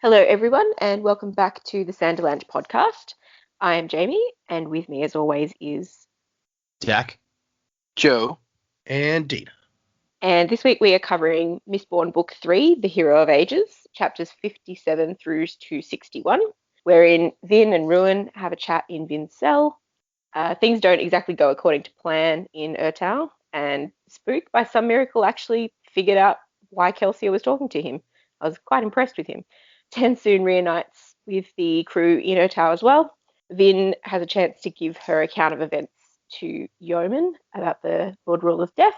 Hello, everyone, and welcome back to the Sanderlanche podcast. I am Jamie, and with me, as always, is Jack, Joe, and Dina. And this week we are covering Mistborn Book 3, The Hero of Ages, chapters 57 through to 61, wherein Vin and Ruin have a chat in Vin's cell. Things don't exactly go according to plan in Urtau, and Spook, by some miracle, actually figured out why Kelsier was talking to him. I was quite impressed with him. TenSoon reunites with the crew in Urtau as well. Vin has a chance to give her account of events to Yeoman about the Lord Ruler's death,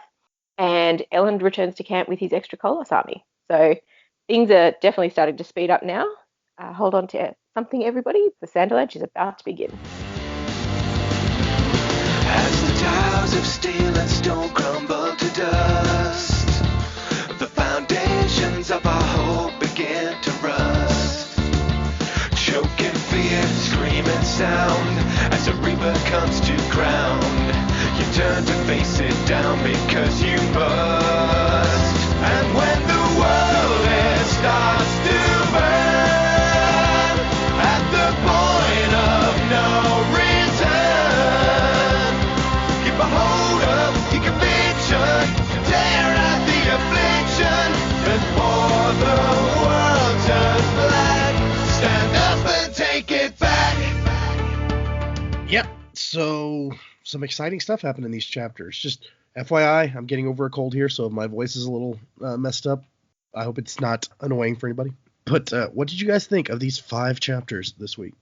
and Elend returns to camp with his extra Colossus army. So things are definitely starting to speed up now. Hold on to something, everybody. The Sanderlanche is about to begin. As the towers of steel and stone crumble to dust, the foundations of our hope begin to rust. Choking fear, screaming sound, as a reaper comes to ground. You turn to face it down because you must. And when the world starts to burn, at the point of no return, keep a hold of your conviction, tear out the affliction, before the world turns black. Stand up and take it back. Yep, so some exciting stuff happened in these chapters. Just FYI, I'm getting over a cold here, so if my voice is a little messed up, I hope it's not annoying for anybody. But what did you guys think of these 5 chapters this week?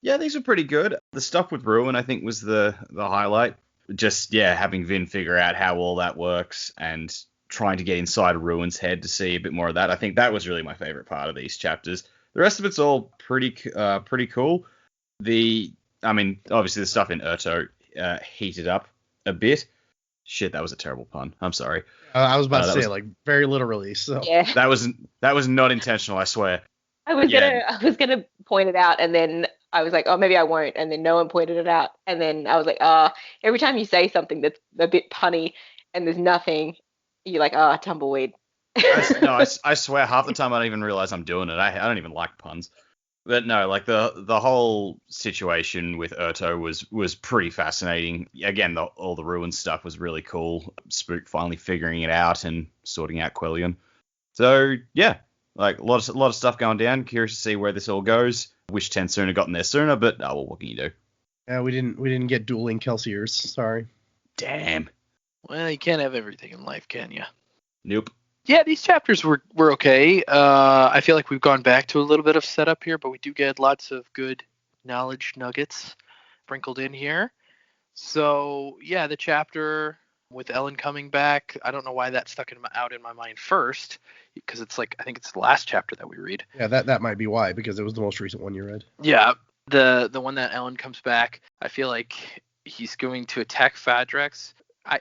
yeah, these are pretty good. The stuff with Ruin, I think, was the highlight. Just, having Vin figure out how all that works and trying to get inside Ruin's head to see a bit more of that. I think that was really my favorite part of these chapters. The rest of it's all pretty cool. Obviously the stuff in Urto heated up a bit. Shit, that was a terrible pun. I'm sorry. I was about to say, very literally. So Yeah, That was not intentional, I swear. I was gonna point it out, and then I was like, oh, maybe I won't, and then no one pointed it out, and then I was like, every time you say something that's a bit punny and there's nothing, you're like, tumbleweed. I swear half the time I don't even realize I'm doing it. I don't even like puns. But no, like the whole situation with Urto was pretty fascinating. Again, all the Ruin stuff was really cool. Spook finally figuring it out and sorting out Quellion. So yeah, like a lot of stuff going down. Curious to see where this all goes. Wish TenSoon had gotten there sooner, but well, what can you do? yeah, we didn't get dueling Kelsiers. Sorry. Damn. well, you can't have everything in life, can you? Nope. Yeah, these chapters were okay. I feel like we've gone back to a little bit of setup here, but we do get lots of good knowledge nuggets sprinkled in here. So, yeah, the chapter with Ellen coming back, I don't know why that stuck out in my mind first, because it's like, I think it's the last chapter that we read. Yeah, that might be why, because it was the most recent one you read. Yeah, the one that Ellen comes back, I feel like he's going to attack Fadrex.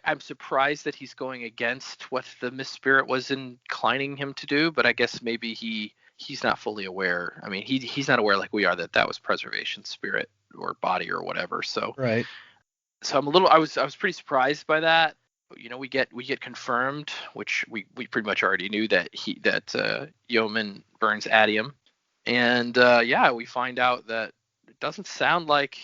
I'm surprised that he's going against what the Mist Spirit was inclining him to do, but I guess maybe he's not fully aware. I mean, he's not aware like we are that was Preservation Spirit or body or whatever. So Right. So I was pretty surprised by that. You know, we get confirmed, which we pretty much already knew, that Yeoman burns Adium, and we find out that it doesn't sound like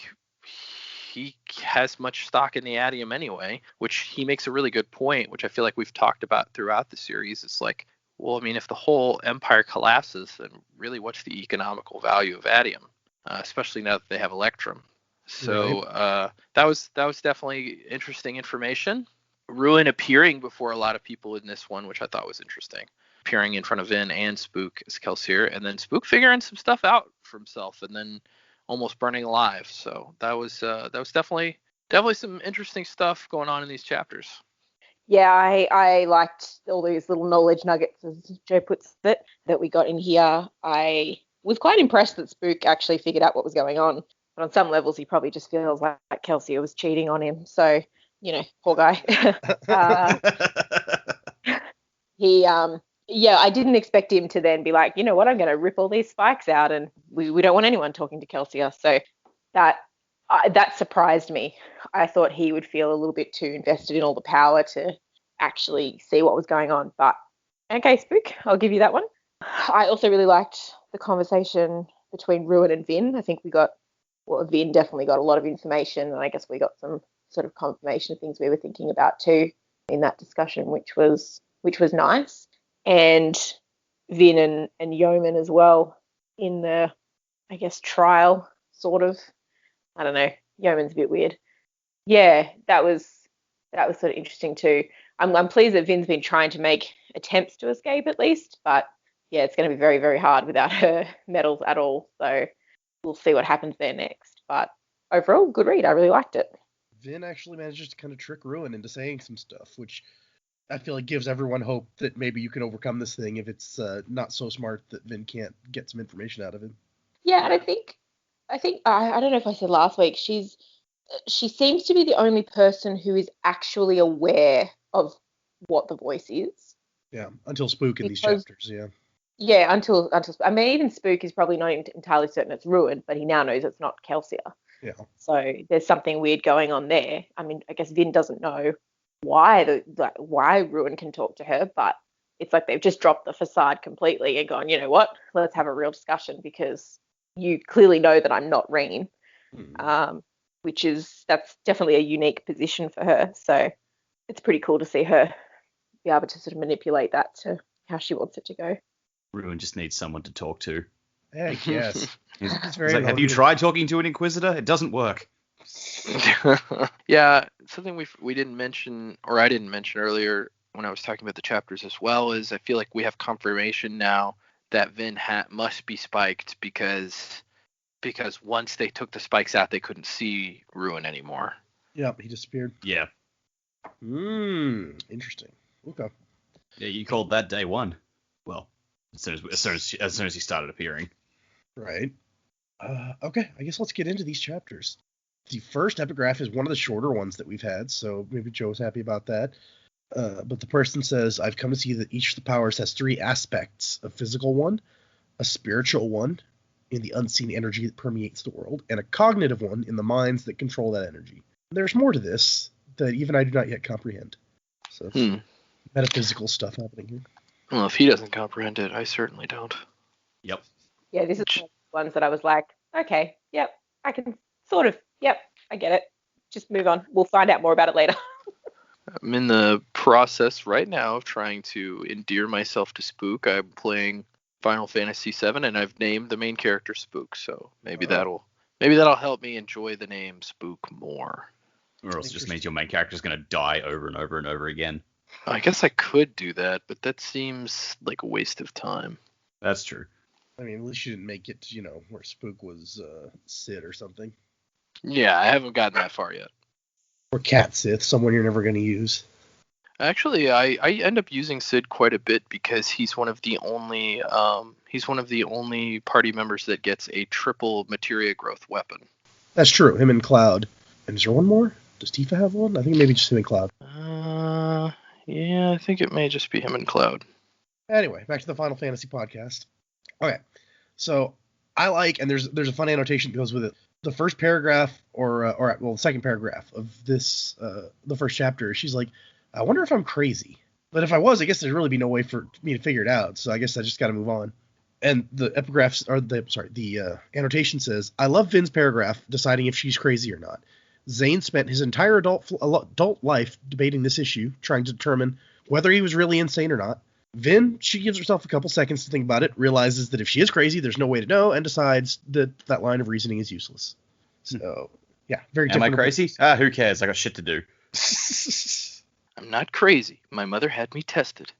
he has much stock in the Adium anyway, which he makes a really good point, which I feel like we've talked about throughout the series. It's like, well, I mean, if the whole empire collapses, then really what's the economical value of Adium, especially now that they have Electrum? So that was definitely interesting information. Ruin appearing before a lot of people in this one, which I thought was interesting, appearing in front of Vin and Spook as Kelsier, and then Spook figuring some stuff out for himself, and then almost burning alive. So that was definitely some interesting stuff going on in these chapters. Yeah, I liked all these little knowledge nuggets, as Joe puts it, that we got in here. I was quite impressed that Spook actually figured out what was going on. But on some levels, he probably just feels like Kelsier was cheating on him. So, poor guy. I didn't expect him to then be like, you know what, I'm going to rip all these spikes out, and we don't want anyone talking to Kelsier. So that surprised me. I thought he would feel a little bit too invested in all the power to actually see what was going on. But okay, Spook, I'll give you that one. I also really liked the conversation between Ruin and Vin. I think Vin definitely got a lot of information, and I guess we got some sort of confirmation of things we were thinking about too in that discussion, which was nice. And Vin and Yeoman as well in the, I guess, trial sort of. I don't know. Yeoman's a bit weird. Yeah, that was sort of interesting too. I'm pleased that Vin's been trying to make attempts to escape at least, but yeah, it's going to be very, very hard without her medals at all. So we'll see what happens there next. But overall, good read. I really liked it. Vin actually manages to kind of trick Ruin into saying some stuff, which I feel like gives everyone hope that maybe you can overcome this thing if it's not so smart that Vin can't get some information out of him. Yeah, and I think I don't know if I said last week, she seems to be the only person who is actually aware of what the voice is. Yeah, until Spook in these chapters, yeah. Yeah, until I mean, even Spook is probably not entirely certain it's Ruin, but he now knows it's not Kelsier. Yeah. So there's something weird going on there. I mean, I guess Vin doesn't know why Ruin can talk to her, but it's like they've just dropped the facade completely and gone, you know what? Let's have a real discussion because you clearly know that I'm not Reen, that's definitely a unique position for her. So it's pretty cool to see her be able to sort of manipulate that to how she wants it to go. Ruin just needs someone to talk to. Heck yes. He's like, have you tried talking to an Inquisitor? It doesn't work. Yeah, something we didn't mention, or I didn't mention earlier when I was talking about the chapters as well, is I feel like we have confirmation now that Vin must be spiked because once they took the spikes out, they couldn't see Ruin anymore. Yep, he disappeared. Yeah. Interesting. Okay. Yeah, you called that day one. Well, as soon as he started appearing. Right. Okay, I guess let's get into these chapters. The first epigraph is one of the shorter ones that we've had, so maybe Joe's happy about that. But the person says, I've come to see that each of the powers has three aspects: a physical one, a spiritual one in the unseen energy that permeates the world, and a cognitive one in the minds that control that energy. There's more to this that even I do not yet comprehend. So metaphysical stuff happening here. Well, if he doesn't comprehend it, I certainly don't. Yep. Yeah, this is one of the ones that I was like, okay, yep, I can sort of, yep, I get it. Just move on. We'll find out more about it later. I'm in the process right now of trying to endear myself to Spook. I'm playing Final Fantasy VII, and I've named the main character Spook, so maybe that'll help me enjoy the name Spook more. Or else it just means your main character is going to die over and over and over again. I guess I could do that, but that seems like a waste of time. That's true. I mean, at least you didn't make it, where Spook was Sid or something. Yeah, I haven't gotten that far yet. Or Cat Sith, someone you're never going to use. Actually, I end up using Sid quite a bit because he's one of the only party members that gets a triple materia growth weapon. That's true. Him and Cloud. And is there one more? Does Tifa have one? I think maybe just him and Cloud. Yeah, I think it may just be him and Cloud. Anyway, back to the Final Fantasy podcast. Okay, so I like, and there's a fun annotation that goes with it. The first paragraph, the second paragraph of this, the first chapter, she's like, I wonder if I'm crazy. But if I was, I guess there'd really be no way for me to figure it out. So I guess I just got to move on. And the annotation says, I love Vin's paragraph deciding if she's crazy or not. Zane spent his entire adult life debating this issue, trying to determine whether he was really insane or not. Vin, she gives herself a couple seconds to think about it, realizes that if she is crazy, there's no way to know, and decides that that line of reasoning is useless. So, yeah, very different. Am I crazy? Who cares? I got shit to do. I'm not crazy. My mother had me tested.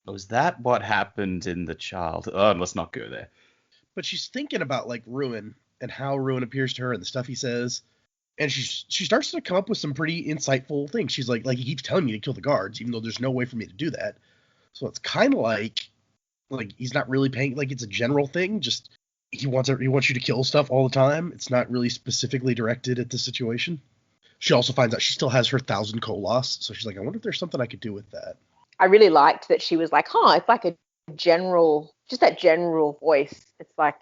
Was that what happened in the child? Oh, let's not go there. But she's thinking about, like, Ruin and how Ruin appears to her and the stuff he says. And she starts to come up with some pretty insightful things. She's like he keeps telling me to kill the guards, even though there's no way for me to do that. So it's kind of like he's not really paying, like it's a general thing. Just he wants you to kill stuff all the time. It's not really specifically directed at the situation. She also finds out she still has her 1,000 Kolos. So she's like, I wonder if there's something I could do with that. I really liked that she was like, it's like a general, just that general voice. It's like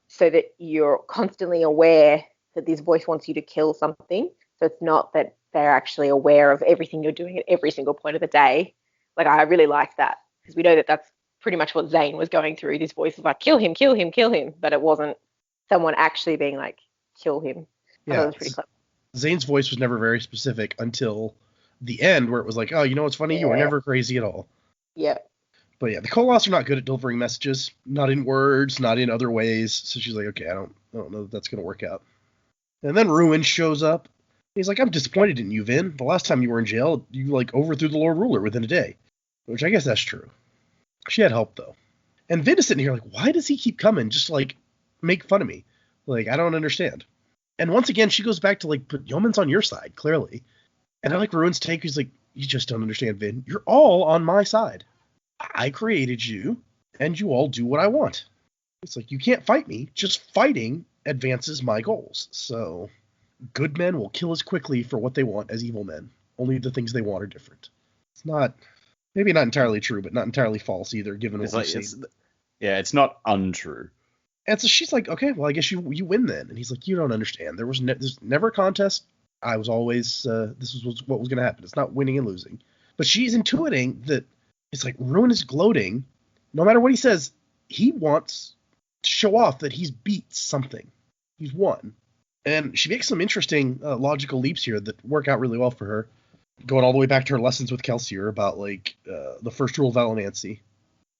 so that you're constantly aware that this voice wants you to kill something. So it's not that they're actually aware of everything you're doing at every single point of the day. Like, I really like that because we know that that's pretty much what Zane was going through. This voice was like, kill him, kill him, kill him. But it wasn't someone actually being like, kill him. I thought it was pretty clever. Zane's voice was never very specific until the end, where it was like, oh, you know what's funny? You were never crazy at all. Yeah. But yeah, the Koloss are not good at delivering messages, not in words, not in other ways. So she's like, okay, I don't know if that's going to work out. And then Ruin shows up. He's like, I'm disappointed in you, Vin. The last time you were in jail, you like overthrew the Lord Ruler within a day. Which I guess that's true. She had help, though. And Vin is sitting here like, why does he keep coming? Just like, make fun of me. Like, I don't understand. And once again, she goes back to like, but Yeoman's on your side, clearly. And I like Ruin's take. He's like, you just don't understand, Vin. You're all on my side. I created you, and you all do what I want. It's like, you can't fight me. Just fighting advances my goals. So, good men will kill as quickly for what they want as evil men. Only the things they want are different. It's not, maybe not entirely true, but not entirely false either, given what we see. It's not untrue. And so she's like, okay, well, I guess you win then. And he's like, you don't understand. There's never a contest. I was always, this was what was going to happen. It's not winning and losing. But she's intuiting that it's like Ruin is gloating. No matter what he says, he wants to show off that he's beat something. He's won. And she makes some interesting logical leaps here that work out really well for her. Going all the way back to her lessons with Kelsier about like the first rule of Allomancy.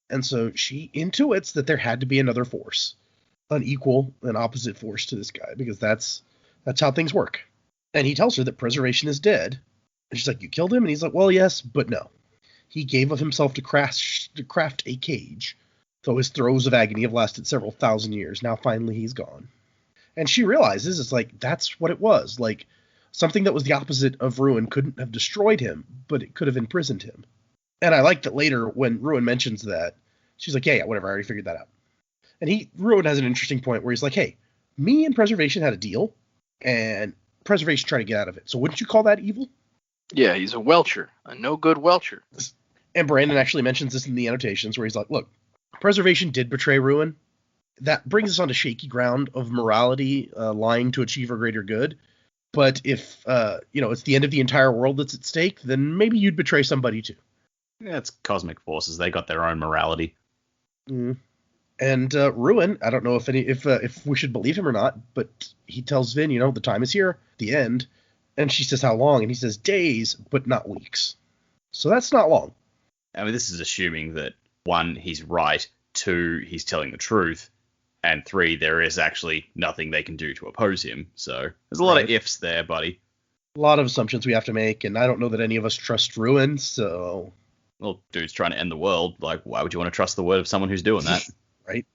And so she intuits that there had to be another force. An equal and opposite force to this guy, because that's how things work. And he tells her that preservation is dead. And she's like, you killed him? And he's like, well, yes, but no. He gave of himself to craft a cage, though his throes of agony have lasted several thousand years. Now finally he's gone. And she realizes it's like, that's what it was. Like, something that was the opposite of Ruin couldn't have destroyed him, but it could have imprisoned him. And I like that later when Ruin mentions that, she's like, yeah, whatever, I already figured that out. And Ruin has an interesting point where he's like, hey, me and Preservation had a deal, and Preservation tried to get out of it. So wouldn't you call that evil? Yeah, he's a welcher, a no-good welcher. And Brandon actually mentions this in the annotations where he's like, look, Preservation did betray Ruin. That brings us onto shaky ground of morality, lying to achieve a greater good. But if, it's the end of the entire world that's at stake, then maybe you'd betray somebody too. Yeah, it's cosmic forces. They got their own morality. Mm. And Ruin, I don't know if we should believe him or not, but he tells Vin, the time is here, the end. And she says, how long? And he says, days, but not weeks. So that's not long. I mean, this is assuming that, 1, he's right, 2, he's telling the truth, and 3, there is actually nothing they can do to oppose him. So there's a lot of ifs there, buddy. A lot of assumptions we have to make, and I don't know that any of us trust Ruin, so... Well, dude's trying to end the world. Like, why would you want to trust the word of someone who's doing that? Right?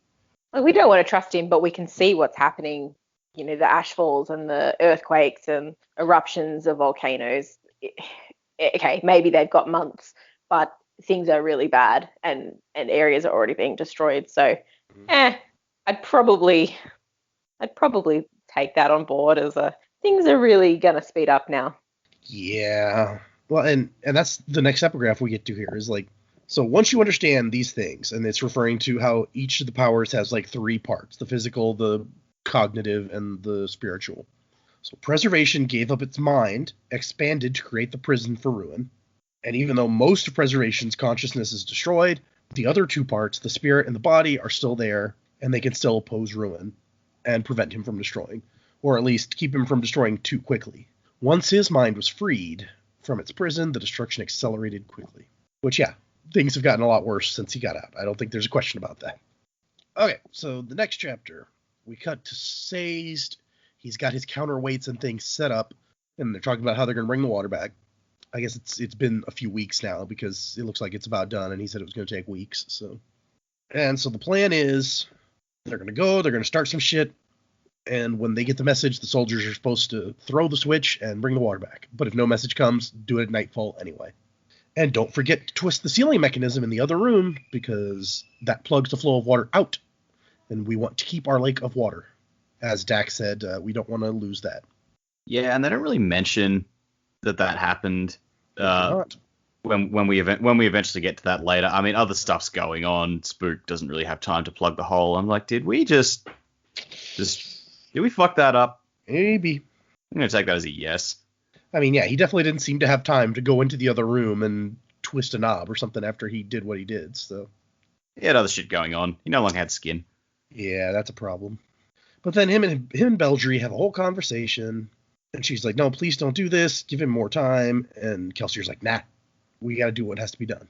Well, we don't want to trust him, but we can see what's happening. The ashfalls and the earthquakes and eruptions of volcanoes. Okay, maybe they've got months, but things are really bad and areas are already being destroyed. So, I'd probably take that on board as things are really going to speed up now. Yeah. Well, and that's the next epigraph we get to here is like, so once you understand these things, and it's referring to how each of the powers has like 3 parts, the physical, the cognitive, and the spiritual. So Preservation gave up its mind, expanded to create the prison for Ruin. And even though most of Preservation's consciousness is destroyed, the other 2 parts, the spirit and the body, are still there, and they can still oppose Ruin and prevent him from destroying, or at least keep him from destroying too quickly. Once his mind was freed from its prison, the destruction accelerated quickly. Which, yeah, things have gotten a lot worse since he got out. I don't think there's a question about that. Okay, so the next chapter, we cut to Sazed. He's got his counterweights and things set up, and they're talking about how they're going to bring the water back. I guess it's been a few weeks now, because it looks like it's about done, and he said it was going to take weeks. So the plan is they're going to start some shit, and when they get the message, the soldiers are supposed to throw the switch and bring the water back. But if no message comes, do it at nightfall anyway. And don't forget to twist the sealing mechanism in the other room, because that plugs the flow of water out. And we want to keep our lake of water. As Dax said, we don't want to lose that. Yeah, and they don't really mention that happened when we eventually get to that later. I mean, other stuff's going on. Spook doesn't really have time to plug the hole. I'm like, did we did we fuck that up? Maybe. I'm going to take that as a yes. I mean, yeah, he definitely didn't seem to have time to go into the other room and twist a knob or something after he did what he did, so. He had other shit going on. He no longer had skin. Yeah, that's a problem. But then him and Beldry have a whole conversation, and she's like, no, please don't do this. Give him more time. And Kelsier's like, nah, we got to do what has to be done.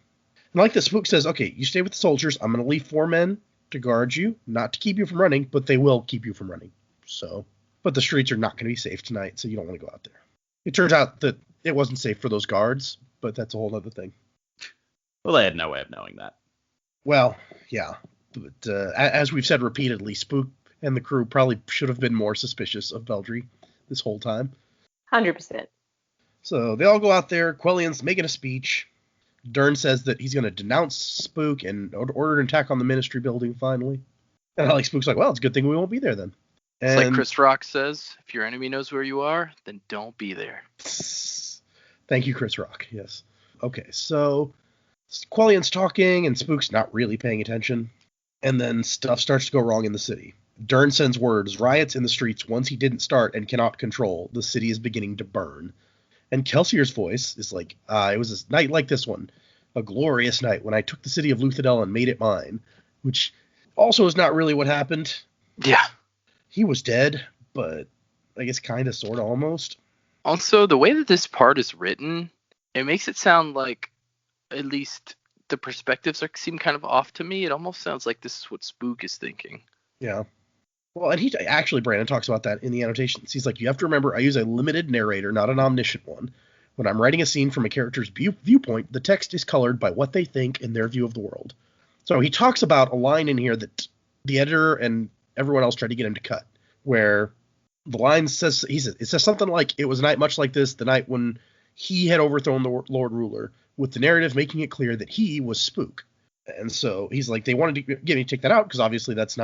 And like the Spook says, okay, you stay with the soldiers. I'm going to leave 4 men to guard you, not to keep you from running, but they will keep you from running. So, but the streets are not going to be safe tonight, so you don't want to go out there. It turns out that it wasn't safe for those guards, but that's a whole other thing. Well, they had no way of knowing that. Well, yeah. But as we've said repeatedly, Spook and the crew probably should have been more suspicious of Beldry this whole time. 100%. So they all go out there. Quellian's making a speech. Dern says that he's going to denounce Spook and order an attack on the Ministry building finally. And Spook's like, well, it's a good thing we won't be there then. And It's like Chris Rock says, if your enemy knows where you are, then don't be there. Thank you, Chris Rock. Yes. Okay, so Quellian's talking, and Spook's not really paying attention. And then stuff starts to go wrong in the city. Dern sends words, riots in the streets ones he didn't start and cannot control. The city is beginning to burn. And Kelsier's voice is like, it was a night like this one, a glorious night when I took the city of Luthadel and made it mine, which also is not really what happened. Yeah. He was dead, but I guess kind of, sort of, almost. Also, the way that this part is written, it makes it sound like at least the perspectives seem kind of off to me. It almost sounds like this is what Spook is thinking. Yeah. Well, and he actually, Brandon talks about that in the annotations. He's like, you have to remember, I use a limited narrator, not an omniscient one. When I'm writing a scene from a character's viewpoint, the text is colored by what they think and their view of the world. So he talks about a line in here that the editor and everyone else tried to get him to cut, where the line says, it says something like, it was a night much like this, the night when he had overthrown the Lord Ruler, with the narrative making it clear that he was Spook. And so he's like, they wanted to get me to take that out, because obviously that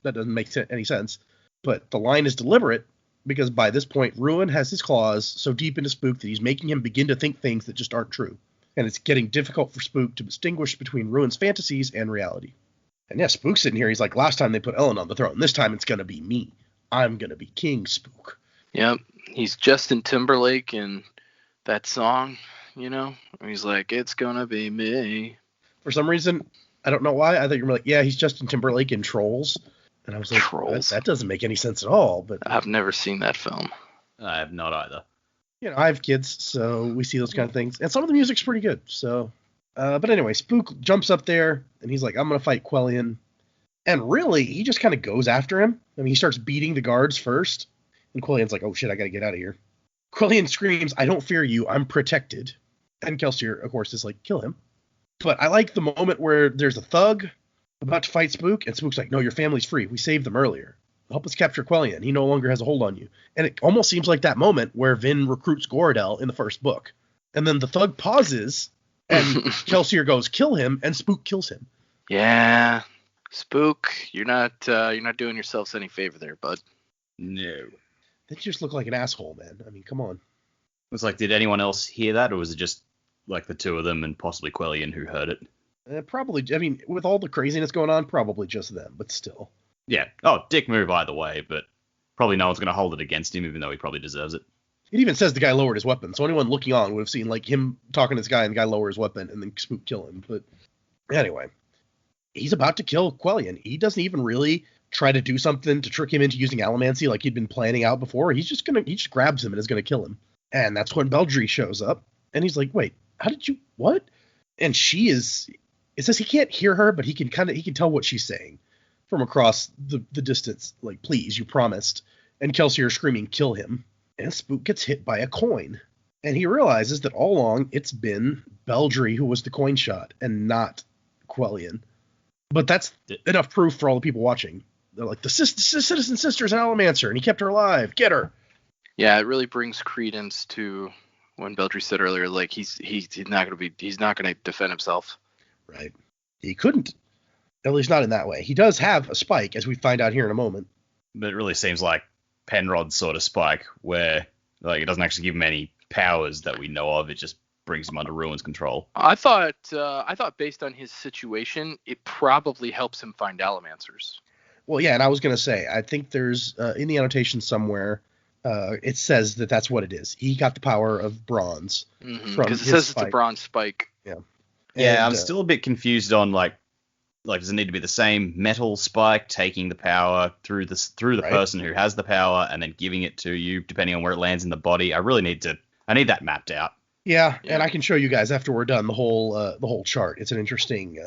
doesn't make any sense. But the line is deliberate, because by this point, Ruin has his claws so deep into Spook that he's making him begin to think things that just aren't true. And it's getting difficult for Spook to distinguish between Ruin's fantasies and reality. And yeah, Spook's sitting here, he's like, last time they put Ellen on the throne, this time it's going to be me. I'm going to be King Spook. Yep. He's Justin Timberlake in that song, he's like, it's going to be me. For some reason, I don't know why, I thought you were like, yeah, he's Justin Timberlake in Trolls. And I was like, Trolls? That doesn't make any sense at all. But I've never seen that film. I have not either. I have kids, so we see those kind of things. And some of the music's pretty good. So, but anyway, Spook jumps up there, and he's like, I'm going to fight Quellian. And really, he just kind of goes after him. I mean, he starts beating the guards first. And Quellian's like, oh shit, I got to get out of here. Quellian screams, I don't fear you, I'm protected. And Kelsier, of course, is like, kill him. But I like the moment where there's a thug about to fight Spook, and Spook's like, no, your family's free. We saved them earlier. Help us capture Quellian. He no longer has a hold on you. And it almost seems like that moment where Vin recruits Gorodel in the first book. And then the thug pauses, and Kelsier goes, kill him, and Spook kills him. Yeah. Spook, you're not doing yourselves any favor there, bud. No. They just look like an asshole, man. I mean, come on. It's like, did anyone else hear that, or was it just like the two of them and possibly Quellian who heard it? Probably, I mean, with all the craziness going on, probably just them, but still. Yeah. Oh, dick move either way, but probably no one's going to hold it against him, even though he probably deserves it. It even says the guy lowered his weapon, so anyone looking on would have seen, like, him talking to this guy and the guy lower his weapon and then Spook kill him. But anyway, he's about to kill Quellian. He doesn't even really try to do something to trick him into using Allomancy like he'd been planning out before. He just grabs him and is going to kill him. And that's when Beldry shows up, and he's like, wait, how did you, what? And it says he can't hear her, but he can tell what she's saying from across the distance. Like, please, you promised. And Kelsier screaming, kill him. And Spook gets hit by a coin. And he realizes that all along it's been Beldry who was the coin shot and not Quellian. But that's enough proof for all the people watching. They're like, the citizen sister's an Allomancer, and he kept her alive. Get her. Yeah, it really brings credence to when Beldry said earlier, like, he's not going to defend himself. Right. He couldn't. At least not in that way. He does have a spike, as we find out here in a moment. But it really seems like Penrod's sort of spike, where like it doesn't actually give him any powers that we know of. It just brings him under Ruin's control. I thought based on his situation, it probably helps him find Allomancers. Well, yeah, and I was going to say, I think there's in the annotation somewhere, it says that that's what it is. He got the power of bronze. Because it says spike. It's a bronze spike. Yeah. Yeah, I'm still a bit confused on, like, Like, does it need to be the same metal spike taking the power through the person who has the power and then giving it to you, depending on where it lands in the body? I need that mapped out. Yeah, and I can show you guys after we're done the whole chart. It's an interesting.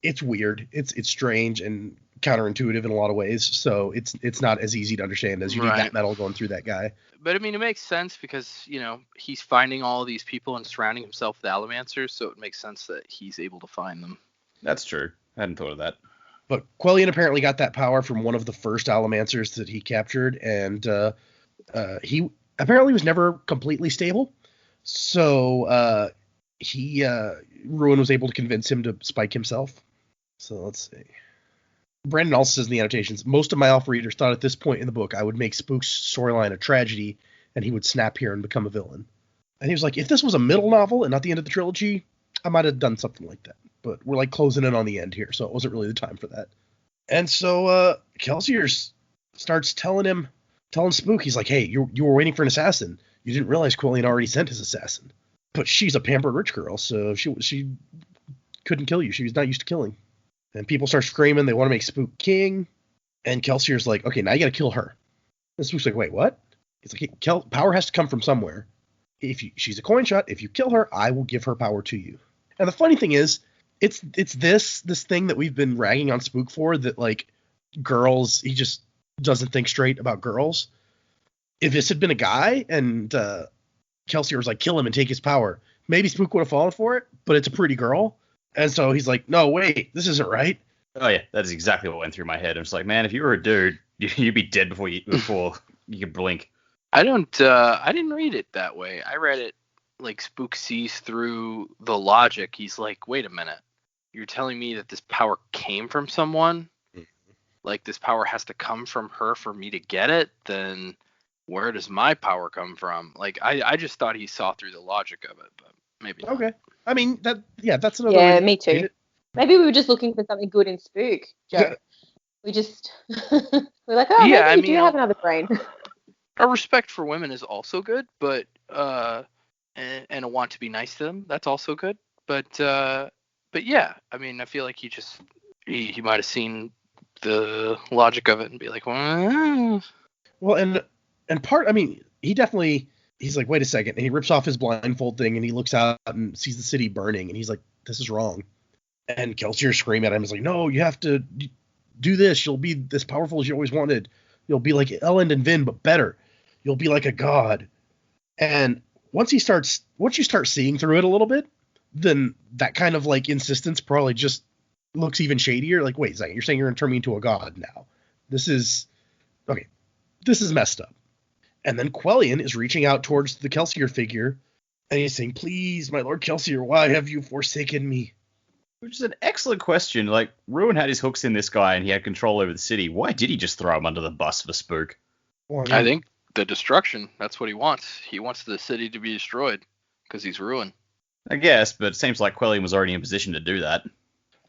It's weird. It's strange and counterintuitive in a lot of ways. So it's not as easy to understand as you need that metal going through that guy. But I mean, it makes sense because he's finding all these people and surrounding himself with Allomancers, so it makes sense that he's able to find them. That's true. I hadn't thought of that. But Quellion apparently got that power from one of the first Allomancers that he captured, and he apparently was never completely stable. So Ruin was able to convince him to spike himself. So let's see. Brandon also says in the annotations, most of my alpha readers thought at this point in the book I would make Spook's storyline a tragedy, and he would snap here and become a villain. And he was like, if this was a middle novel and not the end of the trilogy, I might have done something like that. But we're like closing in on the end here, so it wasn't really the time for that. And so Kelsier starts telling Spook, he's like, hey, you were waiting for an assassin. You didn't realize Quellion already sent his assassin. But she's a pampered rich girl, so she couldn't kill you. She was not used to killing. And people start screaming. They want to make Spook king. And Kelsier's like, okay, now you got to kill her. And Spook's like, wait, what? He's like, hey, power has to come from somewhere. She's a coin shot. If you kill her, I will give her power to you. And the funny thing is, it's this thing that we've been ragging on Spook for, that like girls, he just doesn't think straight about girls. If this had been a guy and Kelsier was like, kill him and take his power, maybe Spook would have fallen for it, but it's a pretty girl. And so he's like, no, wait, this isn't right. Oh yeah, that is exactly what went through my head. I'm just like, man, if you were a dude, you'd be dead before you could blink. I didn't read it that way. I read it like Spook sees through the logic. He's like, wait a minute. You're telling me that this power came from someone? Like, this power has to come from her for me to get it? Then where does my power come from? Like, I just thought he saw through the logic of it, but maybe not. Okay. I mean, that's another Yeah, way me too. Maybe we were just looking for something good in Spook, Joe. Yeah. We just we're like, oh, Yeah, maybe you do have another brain. Our respect for women is also good, but and a want to be nice to them, that's also good. But yeah, I mean, I feel like he might have seen the logic of it and be like, well, and part, I mean, he's like, wait a second, and he rips off his blindfold thing and he looks out and sees the city burning and he's like, this is wrong. And Kelsier screaming at him, is like, no, you have to do this. You'll be as powerful as you always wanted. You'll be like Elend and Vin, but better. You'll be like a god. And once you start seeing through it a little bit, then that kind of like insistence probably just looks even shadier. Like, wait a second, you're saying you're going to turn me into a god now. This is messed up. And then Quellion is reaching out towards the Kelsier figure, and he's saying, please, my Lord Kelsier, why have you forsaken me? Which is an excellent question. Like, Ruin had his hooks in this guy and he had control over the city. Why did he just throw him under the bus for Spook? Well, I think the destruction, that's what he wants. He wants the city to be destroyed because he's Ruin. I guess, but it seems like Quellion was already in position to do that.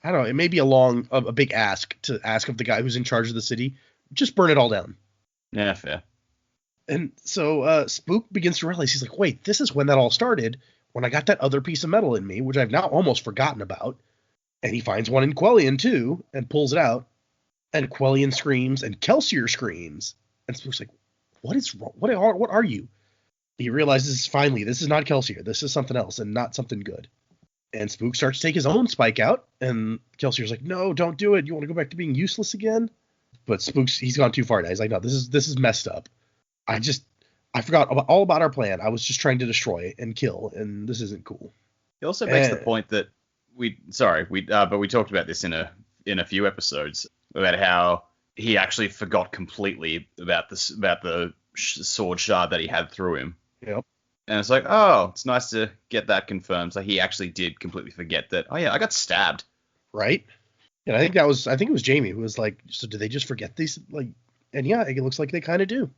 I don't know. It may be a big ask to ask of the guy who's in charge of the city. Just burn it all down. Yeah, fair. And so Spook begins to realize, he's like, wait, this is when that all started, when I got that other piece of metal in me, which I've now almost forgotten about. And he finds one in Quellion too, and pulls it out. And Quellion screams, and Kelsier screams. And Spook's like, what is wrong? What are you? He realizes finally, this is not Kelsier. This is something else, and not something good. And Spook starts to take his own spike out, and Kelsier's like, no, don't do it. You want to go back to being useless again? But he's gone too far now. He's like, no, this is messed up. I forgot all about our plan. I was just trying to destroy and kill, and this isn't cool. He also makes the point that we talked about this in a few episodes about how he actually forgot completely about the sword shard that he had through him. Yep. And it's like, oh, it's nice to get that confirmed. So he actually did completely forget that. Oh yeah, I got stabbed. Right. And I think it was Jamie who was like, so do they just forget these? Like, and yeah, it looks like they kind of do.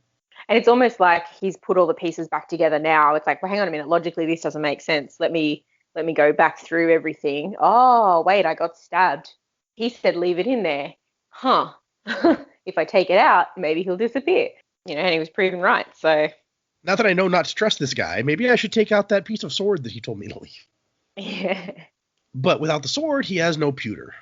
And it's almost like he's put all the pieces back together now. It's like, well, hang on a minute. Logically, this doesn't make sense. Let me go back through everything. Oh, wait, I got stabbed. He said leave it in there. Huh. If I take it out, maybe he'll disappear. And he was proven right. So now that I know not to trust this guy, maybe I should take out that piece of sword that he told me to leave. Yeah. But without the sword, he has no pewter.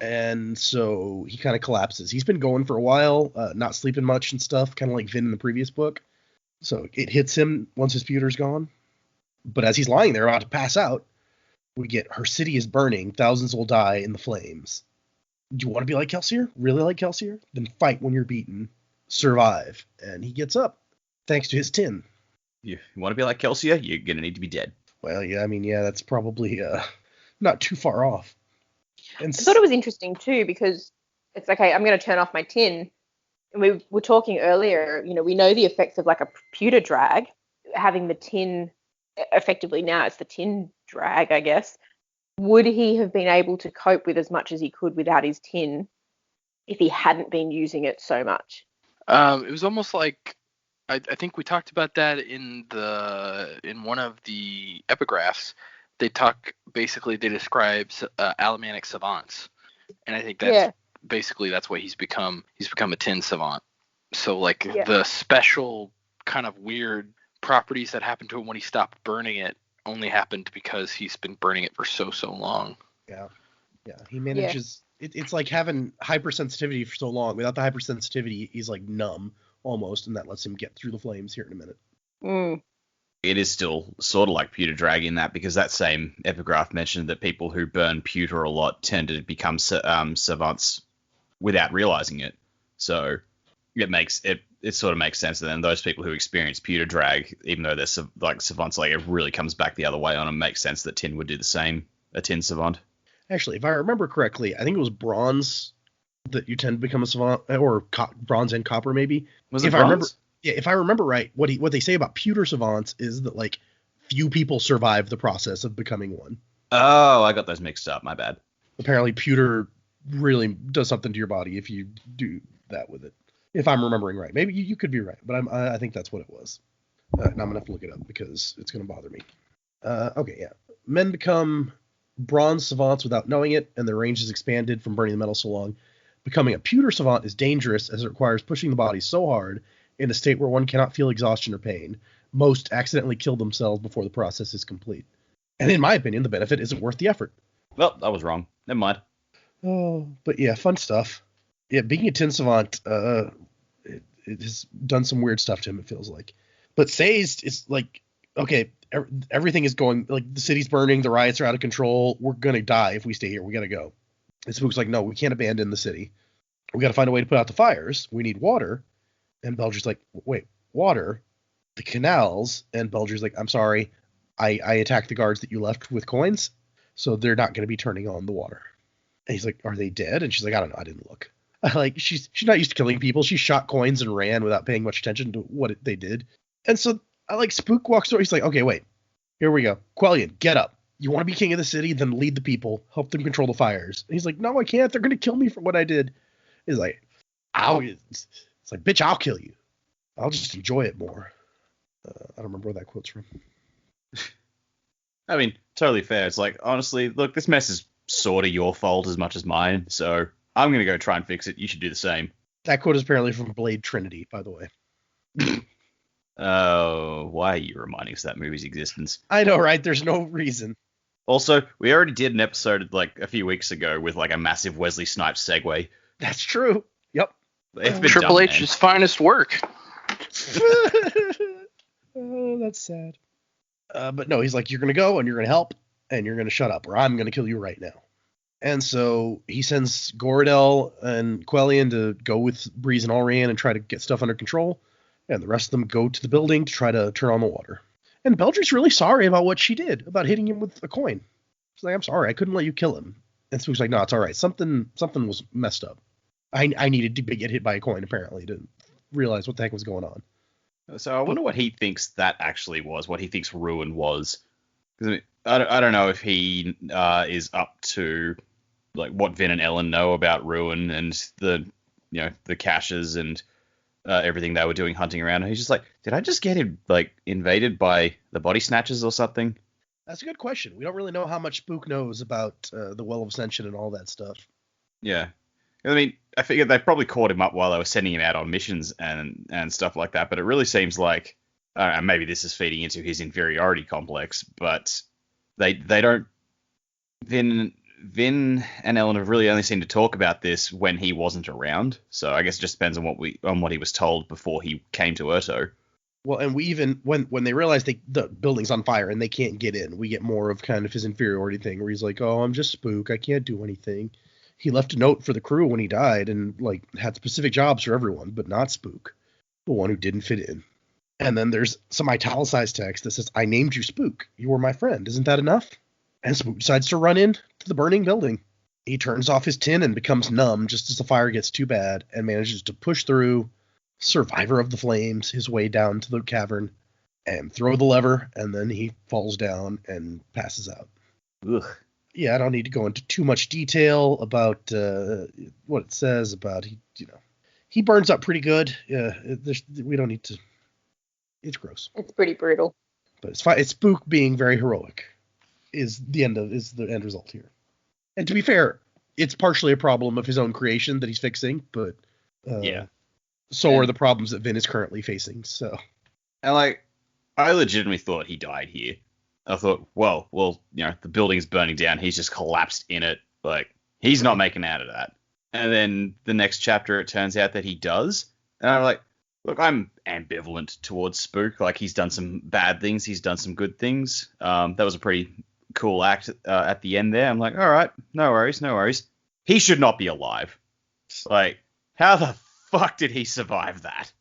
And so he kind of collapses. He's been going for a while, not sleeping much and stuff, kind of like Vin in the previous book. So it hits him once his pewter's gone. But as he's lying there about to pass out, we get her city is burning, thousands will die in the flames. Do you want to be like Kelsier? Really like Kelsier? Then fight when you're beaten. Survive. And he gets up, thanks to his tin. You want to be like Kelsier? You're going to need to be dead. Well, yeah, I mean, yeah, that's probably not too far off. And I thought it was interesting too because it's like, okay, I'm going to turn off my tin. And we were talking earlier, we know the effects of like a pewter drag, having the tin, effectively now it's the tin drag, I guess. Would he have been able to cope with as much as he could without his tin if he hadn't been using it so much? It was almost like, I think we talked about that in one of the epigraphs. They describe Alemannic savants, and I think that's basically that's why he's become a tin savant. So like the special kind of weird properties that happened to him when he stopped burning it only happened because he's been burning it for so long. Yeah, he manages. It's like having hypersensitivity for so long. Without the hypersensitivity, he's like numb almost, and that lets him get through the flames here in a minute. It is still sort of like pewter drag in that, because that same epigraph mentioned that people who burn pewter a lot tend to become savants without realizing it. So it sort of makes sense that then those people who experience pewter drag, even though they're like savants, like it really comes back the other way on them. Makes sense that tin would do the same, a tin savant. Actually, if I remember correctly, I think it was bronze that you tend to become a savant, or bronze and copper maybe. Was it bronze? If I remember right, what they say about pewter savants is that like few people survive the process of becoming one. Oh, I got those mixed up. My bad. Apparently, pewter really does something to your body if you do that with it. If I'm remembering right, maybe you could be right, but I think that's what it was. Now I'm gonna have to look it up because it's gonna bother me. Okay, yeah. Men become bronze savants without knowing it, and their range is expanded from burning the metal so long. Becoming a pewter savant is dangerous as it requires pushing the body so hard in a state where one cannot feel exhaustion or pain. Most accidentally kill themselves before the process is complete. And in my opinion, the benefit isn't worth the effort. Well, I was wrong. Never mind. Oh, but yeah, fun stuff. Yeah, being a tin savant, it has done some weird stuff to him, it feels like. But Sazed is like, okay, everything is going, like the city's burning, the riots are out of control, we're going to die if we stay here, we got to go. And Spook's like, no, we can't abandon the city. We got to find a way to put out the fires. We need water. And Belger's like, wait, water? The canals? And Belger's like, I'm sorry, I attacked the guards that you left with coins, so they're not going to be turning on the water. And he's like, are they dead? And she's like, I don't know, I didn't look. Like, she's not used to killing people. She shot coins and ran without paying much attention to what they did. And so, Spook walks over. He's like, okay, wait. Here we go. Quellion, get up. You want to be king of the city? Then lead the people. Help them control the fires. And he's like, no, I can't. They're going to kill me for what I did. He's like, it's like, bitch, I'll kill you. I'll just enjoy it more. I don't remember where that quote's from. I mean, totally fair. It's like, honestly, look, this mess is sort of your fault as much as mine, so I'm going to go try and fix it. You should do the same. That quote is apparently from Blade Trinity, by the way. Oh, why are you reminding us of that movie's existence? I know, right? There's no reason. Also, we already did an episode like a few weeks ago with like a massive Wesley Snipes segue. That's true. Yep. Triple H's finest work. Oh, that's sad. But no, he's like, you're going to go and you're going to help and you're going to shut up or I'm going to kill you right now. And so he sends Gorodel and Quellion to go with Breeze and Alrian and try to get stuff under control. And the rest of them go to the building to try to turn on the water. And Belger's really sorry about what she did, about hitting him with a coin. She's like, I'm sorry, I couldn't let you kill him. And Spook's like, no, it's all right. Something was messed up. I needed to get hit by a coin, apparently, to realize what the heck was going on. So I wonder what he thinks that actually was, what he thinks Ruin was. Because I don't know if he is up to like what Vin and Ellen know about Ruin and the caches and everything they were doing hunting around. And he's just like, did I just get invaded by the body snatchers or something? That's a good question. We don't really know how much Spook knows about the Well of Ascension and all that stuff. Yeah. I mean, I figured they probably caught him up while they were sending him out on missions and stuff like that, but it really seems like, maybe this is feeding into his inferiority complex, but they don't, Vin Vin and Ellen have really only seemed to talk about this when he wasn't around. So I guess it just depends on what he was told before he came to Urto. Well, and we even when they realize the building's on fire and they can't get in, we get more of kind of his inferiority thing where he's like, "Oh, I'm just Spook. I can't do anything." He left a note for the crew when he died and like had specific jobs for everyone, but not Spook, the one who didn't fit in. And then there's some italicized text that says, "I named you Spook. You were my friend. Isn't that enough?" And Spook decides to run in to the burning building. He turns off his tin and becomes numb just as the fire gets too bad and manages to push through, survivor of the flames, his way down to the cavern and throw the lever, and then he falls down and passes out. Ugh. Yeah, I don't need to go into too much detail about what it says about he burns up pretty good. We don't need to. It's gross. It's pretty brutal. But it's fine. It's Spook being very heroic is the end result here. And to be fair, it's partially a problem of his own creation that he's fixing, but yeah. So are the problems that Vin is currently facing. So, and like, I legitimately thought he died here. I thought, well, the building's burning down. He's just collapsed in it. Like, he's not making out of that. And then the next chapter, it turns out that he does. And I'm like, look, I'm ambivalent towards Spook. Like, he's done some bad things. He's done some good things. That was a pretty cool act at the end there. I'm like, all right, no worries. He should not be alive. Like, how the fuck did he survive that?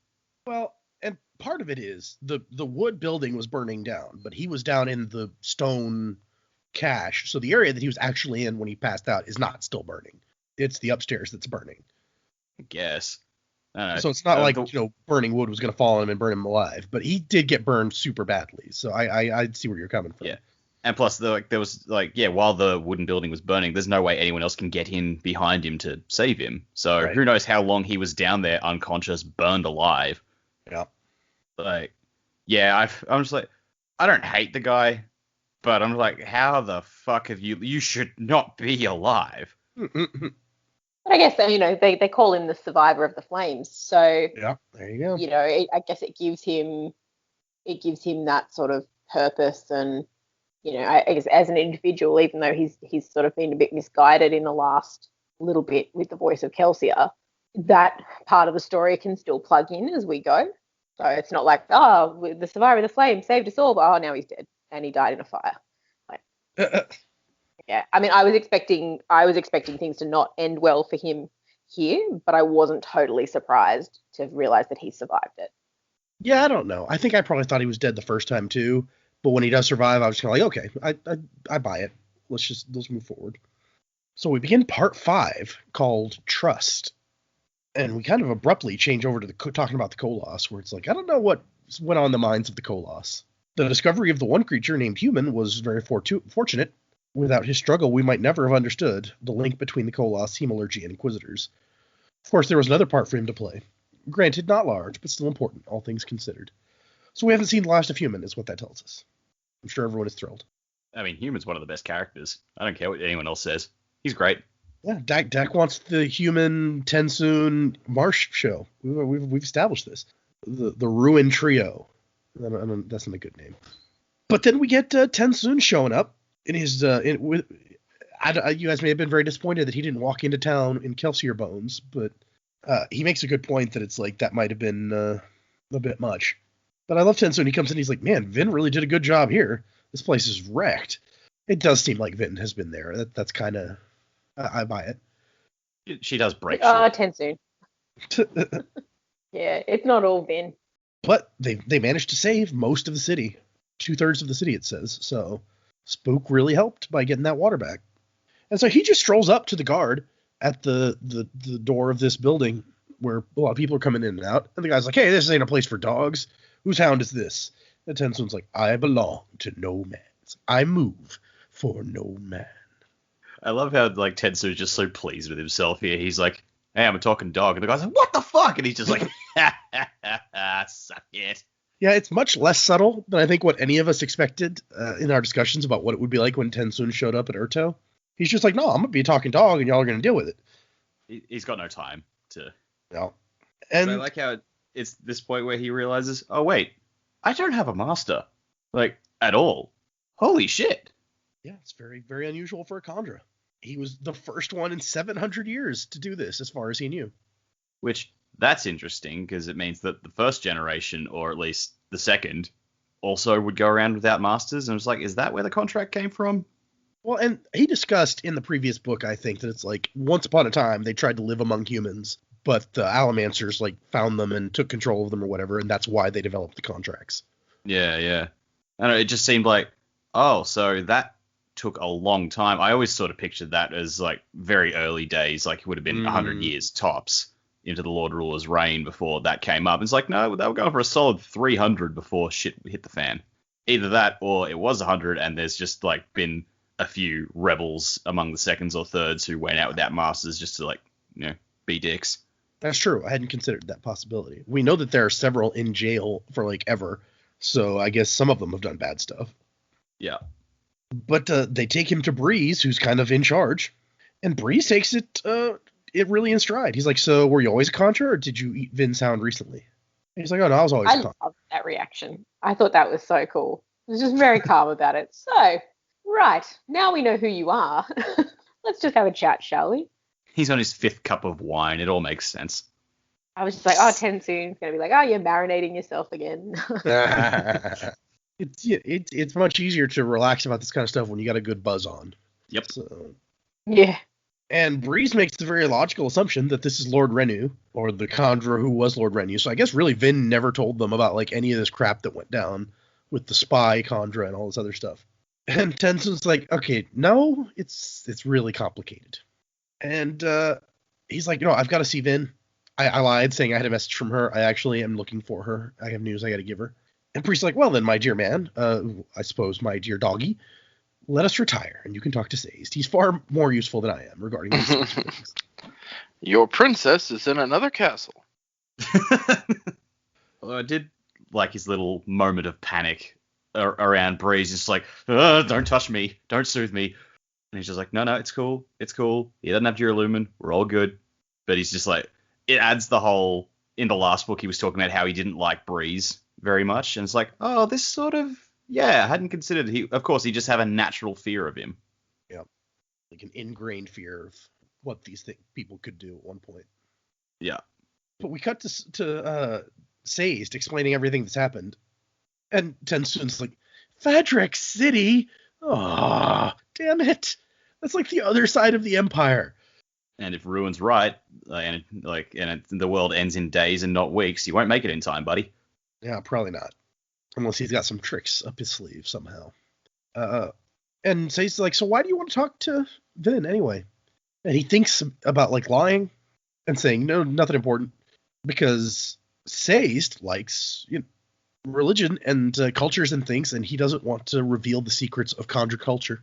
Well, and part of it is the wood building was burning down, but he was down in the stone cache. So the area that he was actually in when he passed out is not still burning. It's the upstairs that's burning. I guess. I don't know. So it's not like, burning wood was going to fall on him and burn him alive, but he did get burned super badly. So I see where you're coming from. Yeah. And plus, there was while the wooden building was burning, there's no way anyone else can get in behind him to save him. So Who knows how long he was down there unconscious, burned alive. Yeah. Like, yeah, I'm just like, I don't hate the guy, but I'm like, how the fuck have you should not be alive. But I guess, they call him the survivor of the flames. So, yeah, there you go. I guess it gives him that sort of purpose and, I guess as an individual, even though he's sort of been a bit misguided in the last little bit with the voice of Kelsier, that part of the story can still plug in as we go. So it's not like, the survivor of the flame saved us all, but now he's dead and he died in a fire. Yeah, I mean, I was expecting things to not end well for him here, but I wasn't totally surprised to realize that he survived it. Yeah, I don't know. I think I probably thought he was dead the first time too. But when he does survive, I was kind of like, okay, I buy it. Let's move forward. So we begin part 5 called Trust. And we kind of abruptly change over to talking about the Koloss, where it's like, I don't know what went on in the minds of the Koloss. The discovery of the one creature named Human was very fortunate. Without his struggle, we might never have understood the link between the Koloss, Hemalurgy, and Inquisitors. Of course, there was another part for him to play. Granted, not large, but still important, all things considered. So we haven't seen the last of Human, is what that tells us. I'm sure everyone is thrilled. I mean, Human's one of the best characters. I don't care what anyone else says. He's great. Yeah, Dak wants the Human TenSoon Marsh show. We've established this. The Ruin Trio. That's not a good name. But then we get TenSoon showing up in his. You guys may have been very disappointed that he didn't walk into town in Kelsier bones, but he makes a good point that it's like that might have been a bit much. But I love TenSoon. He comes in, he's like, man, Vin really did a good job here. This place is wrecked. It does seem like Vin has been there. That's kind of, I buy it. She does break. TenSoon. Yeah, it's not all Vin. But they managed to save most of the city. 2/3 of the city, it says. So Spook really helped by getting that water back. And so he just strolls up to the guard at the door of this building where a lot of people are coming in and out. And the guy's like, hey, this ain't a place for dogs. Whose hound is this? And TenSoon's like, I belong to no man's. I move for no man. I love how TenSoon's just so pleased with himself here. He's like, hey, I'm a talking dog. And the guy's like, what the fuck? And he's just like, suck it. Yeah, it's much less subtle than I think what any of us expected in our discussions about what it would be like when TenSoon showed up at Urto. He's just like, no, I'm going to be a talking dog and y'all are going to deal with it. He's got no time to. No. And I like how it's this point where he realizes, oh, wait, I don't have a master. At all. Holy shit. Yeah, it's very, very unusual for a Kandra. He was the first one in 700 years to do this, as far as he knew. Which, that's interesting, because it means that the first generation, or at least the second, also would go around without masters. And it's like, is that where the contract came from? Well, and he discussed in the previous book, I think, that it's like, once upon a time, they tried to live among humans, but the Alamancers, like, found them and took control of them or whatever, and that's why they developed the contracts. Yeah, yeah. I don't know, it just seemed like, oh, so that took a long time. I always sort of pictured that as, like, very early days, like it would have been 100 years tops into the Lord Ruler's reign before that came up. It's like, no, they were going for a solid 300 before shit hit the fan. Either that, or it was 100, and there's just, like, been a few rebels among the seconds or thirds who went out without masters just to, like, you know, be dicks. That's true. I hadn't considered that possibility. We know that there are several in jail for, like, ever, so I guess some of them have done bad stuff. Yeah. But they take him to Breeze, who's kind of in charge, and Breeze takes it really in stride. He's like, so were you always a Contra, or did you eat Vin's Hound recently? And he's like, oh, no, I was always a Contra. I love that reaction. I thought that was so cool. He was just very calm about it. So, right, now we know who you are. Let's just have a chat, shall we? He's on his 5th cup of wine. It all makes sense. I was just like, oh, TenSoon's going to be like, oh, you're marinating yourself again. It's much easier to relax about this kind of stuff when you got a good buzz on. Yep. So. Yeah. And Breeze makes the very logical assumption that this is Lord Renu, or the Khandra who was Lord Renu. So I guess really Vin never told them about like any of this crap that went down with the spy Khandra and all this other stuff. And TenSoon's like, okay, no, it's really complicated. And he's like, I've got to see Vin. I lied, saying I had a message from her. I actually am looking for her. I have news I got to give her. And Priest's like, well then, my dear man, I suppose my dear doggy, let us retire, and you can talk to Sazed. He's far more useful than I am regarding these things. Your princess is in another castle. Well, I did like his little moment of panic around Breeze. It's like, don't touch me, don't soothe me. And he's just like, no, it's cool. He doesn't have Duralumin. We're all good. But he's just like, it adds the whole, in the last book, he was talking about how he didn't like Breeze very much. And it's like, oh, this sort of, I hadn't considered. Of course, he just have a natural fear of him. Yeah. Like an ingrained fear of what these people could do at one point. Yeah. But we cut to Sazed explaining everything that's happened. And TenSoon's like, Fadrex City? Oh, damn it. That's like the other side of the Empire. And if Ruin's right, and the world ends in days and not weeks, you won't make it in time, buddy. Yeah, probably not. Unless he's got some tricks up his sleeve somehow. And Sazed's like, so why do you want to talk to Vin anyway? And he thinks about like lying and saying, no, nothing important. Because Sazed likes religion and cultures and things, and he doesn't want to reveal the secrets of Khandra culture.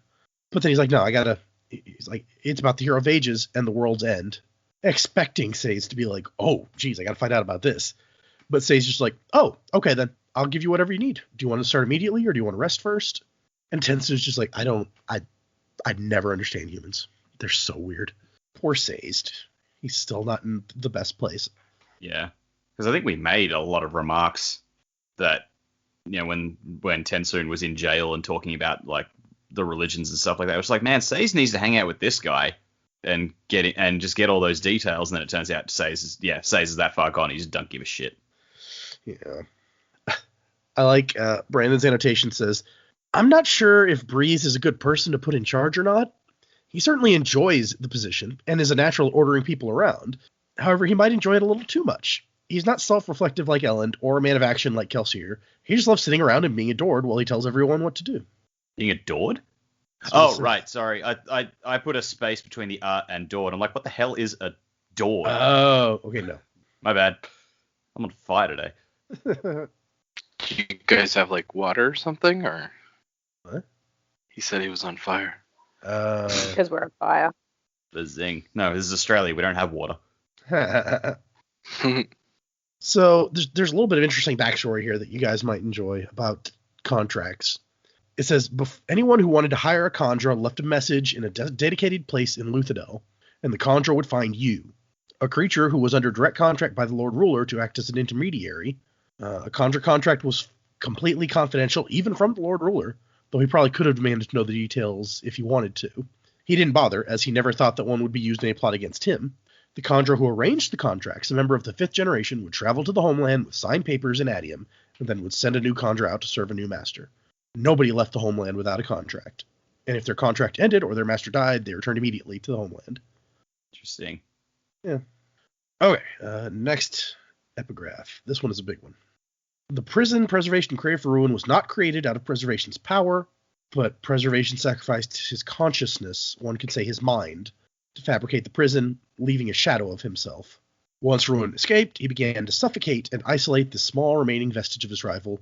But then he's like, no, he's like, it's about the Hero of Ages and the world's end. Expecting Sazed to be like, oh, geez, I got to find out about this. But Sazed's just like, oh, okay, then I'll give you whatever you need. Do you want to start immediately or do you want to rest first? And TenSoon's just like, I never understand humans. They're so weird. Poor Sazed. He's still not in the best place. Yeah. Because I think we made a lot of remarks that, when TenSoon was in jail and talking about like the religions and stuff like that, it was like, man, Sazed needs to hang out with this guy and just get all those details. And then it turns out Sazed is that far gone. He just don't give a shit. Yeah. I like Brandon's annotation says, I'm not sure if Breeze is a good person to put in charge or not. He certainly enjoys the position and is a natural ordering people around. However, he might enjoy it a little too much. He's not self-reflective like Elend or a man of action like Kelsier. He just loves sitting around and being adored while he tells everyone what to do. Being adored? Oh, right. Sorry. I put a space between the art and adored. I'm like, what the hell is adored? Oh, okay, no. My bad. I'm on fire today. Do you guys have like water or something, or? What? He said he was on fire. Because we're on fire. The zing. No, this is Australia. We don't have water. So there's a little bit of interesting backstory here that you guys might enjoy about contracts. It says, anyone who wanted to hire a Khandra left a message in a dedicated place in Luthadel, and the Khandra would find you, a creature who was under direct contract by the Lord Ruler to act as an intermediary. A Khandra contract was completely confidential, even from the Lord Ruler, though he probably could have demanded to know the details if he wanted to. He didn't bother, as he never thought that one would be used in a plot against him. The conjurer who arranged the contracts, a member of the 5th generation, would travel to the homeland with signed papers and adium, and then would send a new conjurer out to serve a new master. Nobody left the homeland without a contract. And if their contract ended or their master died, they returned immediately to the homeland. Interesting. Yeah. Okay, next epigraph. This one is a big one. The prison preservation created for Ruin was not created out of preservation's power, but preservation sacrificed his consciousness, one could say his mind, to fabricate the prison, leaving a shadow of himself. Once Ruin escaped, he began to suffocate and isolate the small remaining vestige of his rival,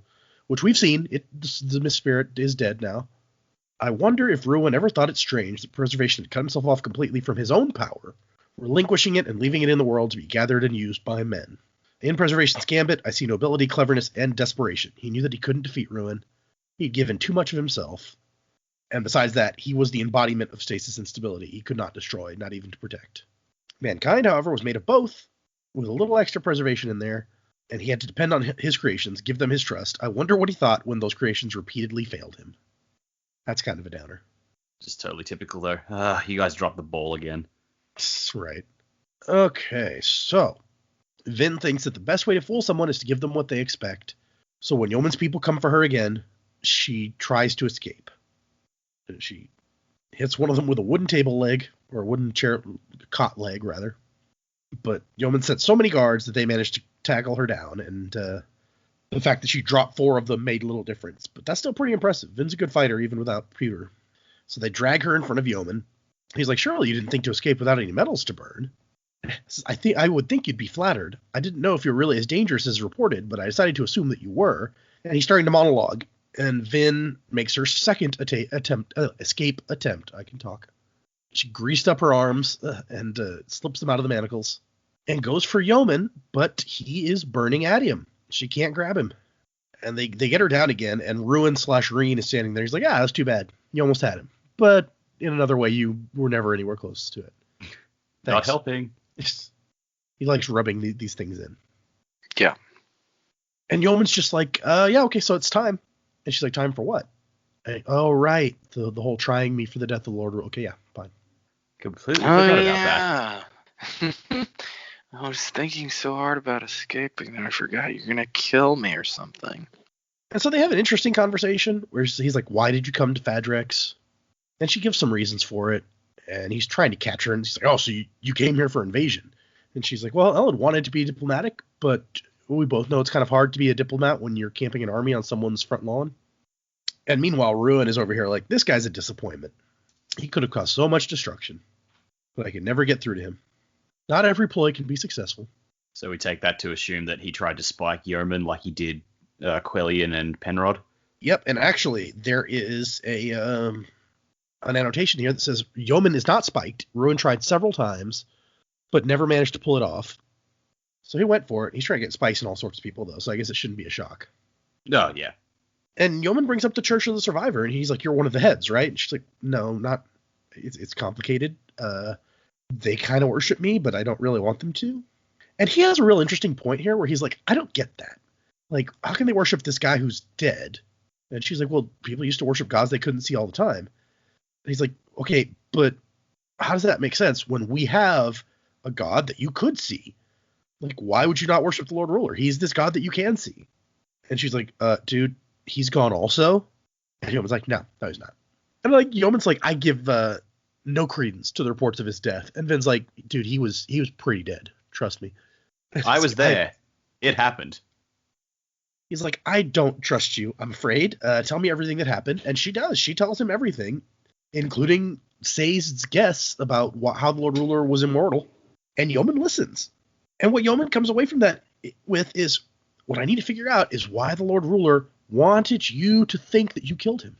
which we've seen. The Mist Spirit is dead now. I wonder if Ruin ever thought it strange that preservation had cut himself off completely from his own power, relinquishing it and leaving it in the world to be gathered and used by men. In Preservation's gambit, I see nobility, cleverness, and desperation. He knew that he couldn't defeat Ruin. He'd given too much of himself. And besides that, he was the embodiment of stasis and stability. He could not destroy, not even to protect. Mankind, however, was made of both, with a little extra preservation in there, and he had to depend on his creations, give them his trust. I wonder what he thought when those creations repeatedly failed him. That's kind of a downer. Just totally typical, though. You guys dropped the ball again. Right. Okay, so Vin thinks that the best way to fool someone is to give them what they expect. So when Yeoman's people come for her again, she tries to escape. She hits one of them with a wooden table leg, or a wooden chair, cot leg, rather. But Yeoman sent so many guards that they managed to tackle her down, and the fact that she dropped 4 of them made little difference. But that's still pretty impressive. Vin's a good fighter, even without Peter. So they drag her in front of Yeoman. He's like, surely you didn't think to escape without any metals to burn. I would think you'd be flattered. I didn't know if you're really as dangerous as reported, but I decided to assume that you were. And he's starting to monologue. And Vin makes her second escape attempt. I can talk. She greased up her arms and slips them out of the manacles and goes for Yeoman, but he is burning adium. She can't grab him. And they get her down again, and Ruin/Reen is standing there. He's like, that's too bad. You almost had him. But in another way, you were never anywhere close to it. Not helping. He likes rubbing these things in. Yeah. And Yeoman's just like, okay, so it's time. And she's like, time for what? And, oh, right. The whole trying me for the death of the Lord. Okay, yeah, fine. Completely forgot about that. I was thinking so hard about escaping that I forgot you're going to kill me or something. And so they have an interesting conversation where he's like, why did you come to Fadrex? And she gives some reasons for it. And he's trying to catch her. And he's like, oh, so you came here for invasion. And she's like, well, Ellen wanted to be diplomatic, but we both know it's kind of hard to be a diplomat when you're camping an army on someone's front lawn. And meanwhile, Ruin is over here like, this guy's a disappointment. He could have caused so much destruction, but I could never get through to him. Not every ploy can be successful. So we take that to assume that he tried to spike Yeoman like he did Quellion and Penrod. Yep, and actually there is an annotation here that says Yeoman is not spiked. Ruin tried several times, but never managed to pull it off. So he went for it. He's trying to get spikes in all sorts of people, though, so I guess it shouldn't be a shock. Oh, yeah. And Yeoman brings up the Church of the Survivor, and he's like, you're one of the heads, right? And she's like, no, not. It's complicated. They kind of worship me, but I don't really want them to. And he has a real interesting point here where he's like, I don't get that. Like, how can they worship this guy who's dead? And she's like, well, people used to worship gods they couldn't see all the time. And he's like, okay, but how does that make sense when we have a god that you could see? Like, why would you not worship the Lord Ruler? He's this god that you can see. And she's like, dude, he's gone also? And Yeoman's like, no, he's not. And like, Yeoman's like, I give no credence to the reports of his death. And Vin's like, dude, he was pretty dead. Trust me. I was there. It happened. He's like, I don't trust you, I'm afraid. Tell me everything that happened. And she does. She tells him everything, including Say's guess about how the Lord Ruler was immortal. And Yeoman listens. And what Yeoman comes away from that with is, what I need to figure out is why the Lord Ruler wanted you to think that you killed him.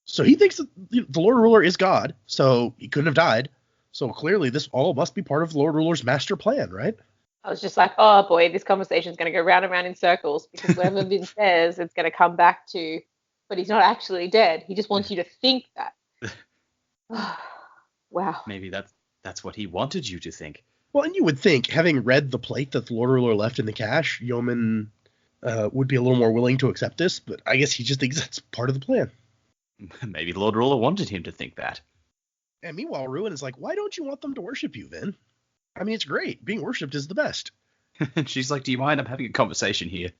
So he thinks that the Lord Ruler is God, so he couldn't have died. So clearly this all must be part of the Lord Ruler's master plan, right? I was just like, oh boy, this conversation is going to go round and round in circles, because whatever Vin says, it's going to come back to, but he's not actually dead. He just wants you to think that. Wow. Maybe that's what he wanted you to think. Well, and you would think, having read the plate that the Lord Ruler left in the cache, Yeoman would be a little more willing to accept this, but I guess he just thinks that's part of the plan. Maybe the Lord Ruler wanted him to think that. And meanwhile, Ruin is like, why don't you want them to worship you, Vin? I mean, it's great. Being worshipped is the best. And she's like, do you mind? I'm having a conversation here.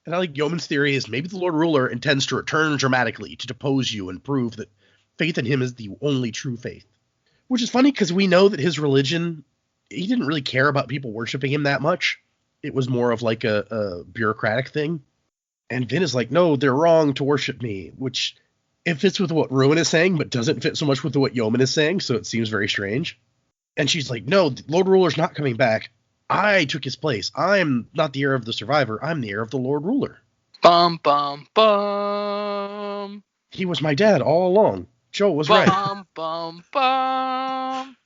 And I like Yeoman's theory is maybe the Lord Ruler intends to return dramatically to depose you and prove that faith in him is the only true faith. Which is funny because we know that his religion, he didn't really care about people worshiping him that much. It was more of like a bureaucratic thing. And Vin is like, no, they're wrong to worship me, which it fits with what Ruin is saying, but doesn't fit so much with what Yeoman is saying, so it seems very strange. And she's like, no, the Lord Ruler's not coming back. I took his place. I'm not the heir of the survivor. I'm the heir of the Lord Ruler. Bum, bum, bum. He was my dad all along. Joe was right. Bum, bum, bum.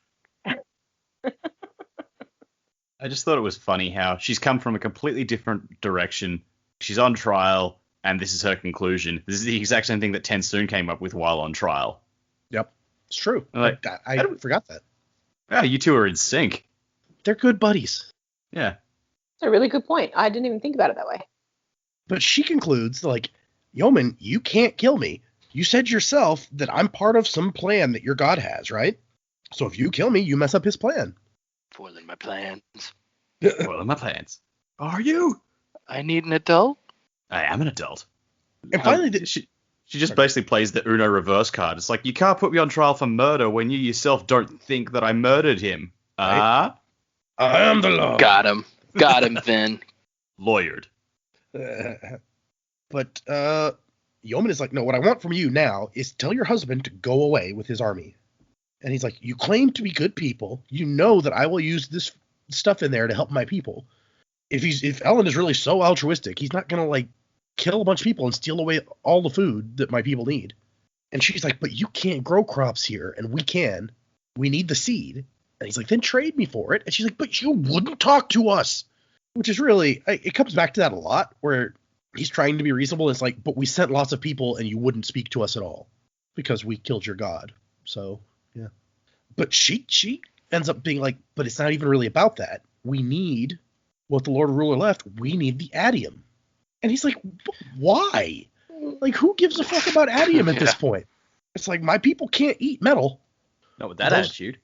I just thought it was funny how she's come from a completely different direction. She's on trial, and this is her conclusion. This is the exact same thing that TenSoon came up with while on trial. Yep, it's true. Like, I forgot that. Yeah, you two are in sync. They're good buddies. Yeah. It's a really good point. I didn't even think about it that way. But she concludes, like, Yeoman, you can't kill me. You said yourself that I'm part of some plan that your god has, right? So if you kill me, you mess up his plan. Foiling my plans. Well, my plans. Are you? I need an adult. I am an adult. And finally, she just basically plays the Uno reverse card. It's like, you can't put me on trial for murder when you yourself don't think that I murdered him. Right. I am the law. Got him, Vin. Lawyered. But Yeoman is like, no, what I want from you now is tell your husband to go away with his army. And he's like, you claim to be good people. You know that I will use this stuff in there to help my people. If Ellen is really so altruistic, he's not going to, like, kill a bunch of people and steal away all the food that my people need. And she's like, but you can't grow crops here, and we can. We need the seed. And he's like, then trade me for it. And she's like, but you wouldn't talk to us. Which is really, it comes back to that a lot, where he's trying to be reasonable. And it's like, but we sent lots of people and you wouldn't speak to us at all because we killed your god. So, yeah. But she ends up being like, but it's not even really about that. We need what the Lord Ruler left. We need the Adium. And he's like, why? Like, who gives a fuck about Adium at this point? It's like, my people can't eat metal. Not with that attitude.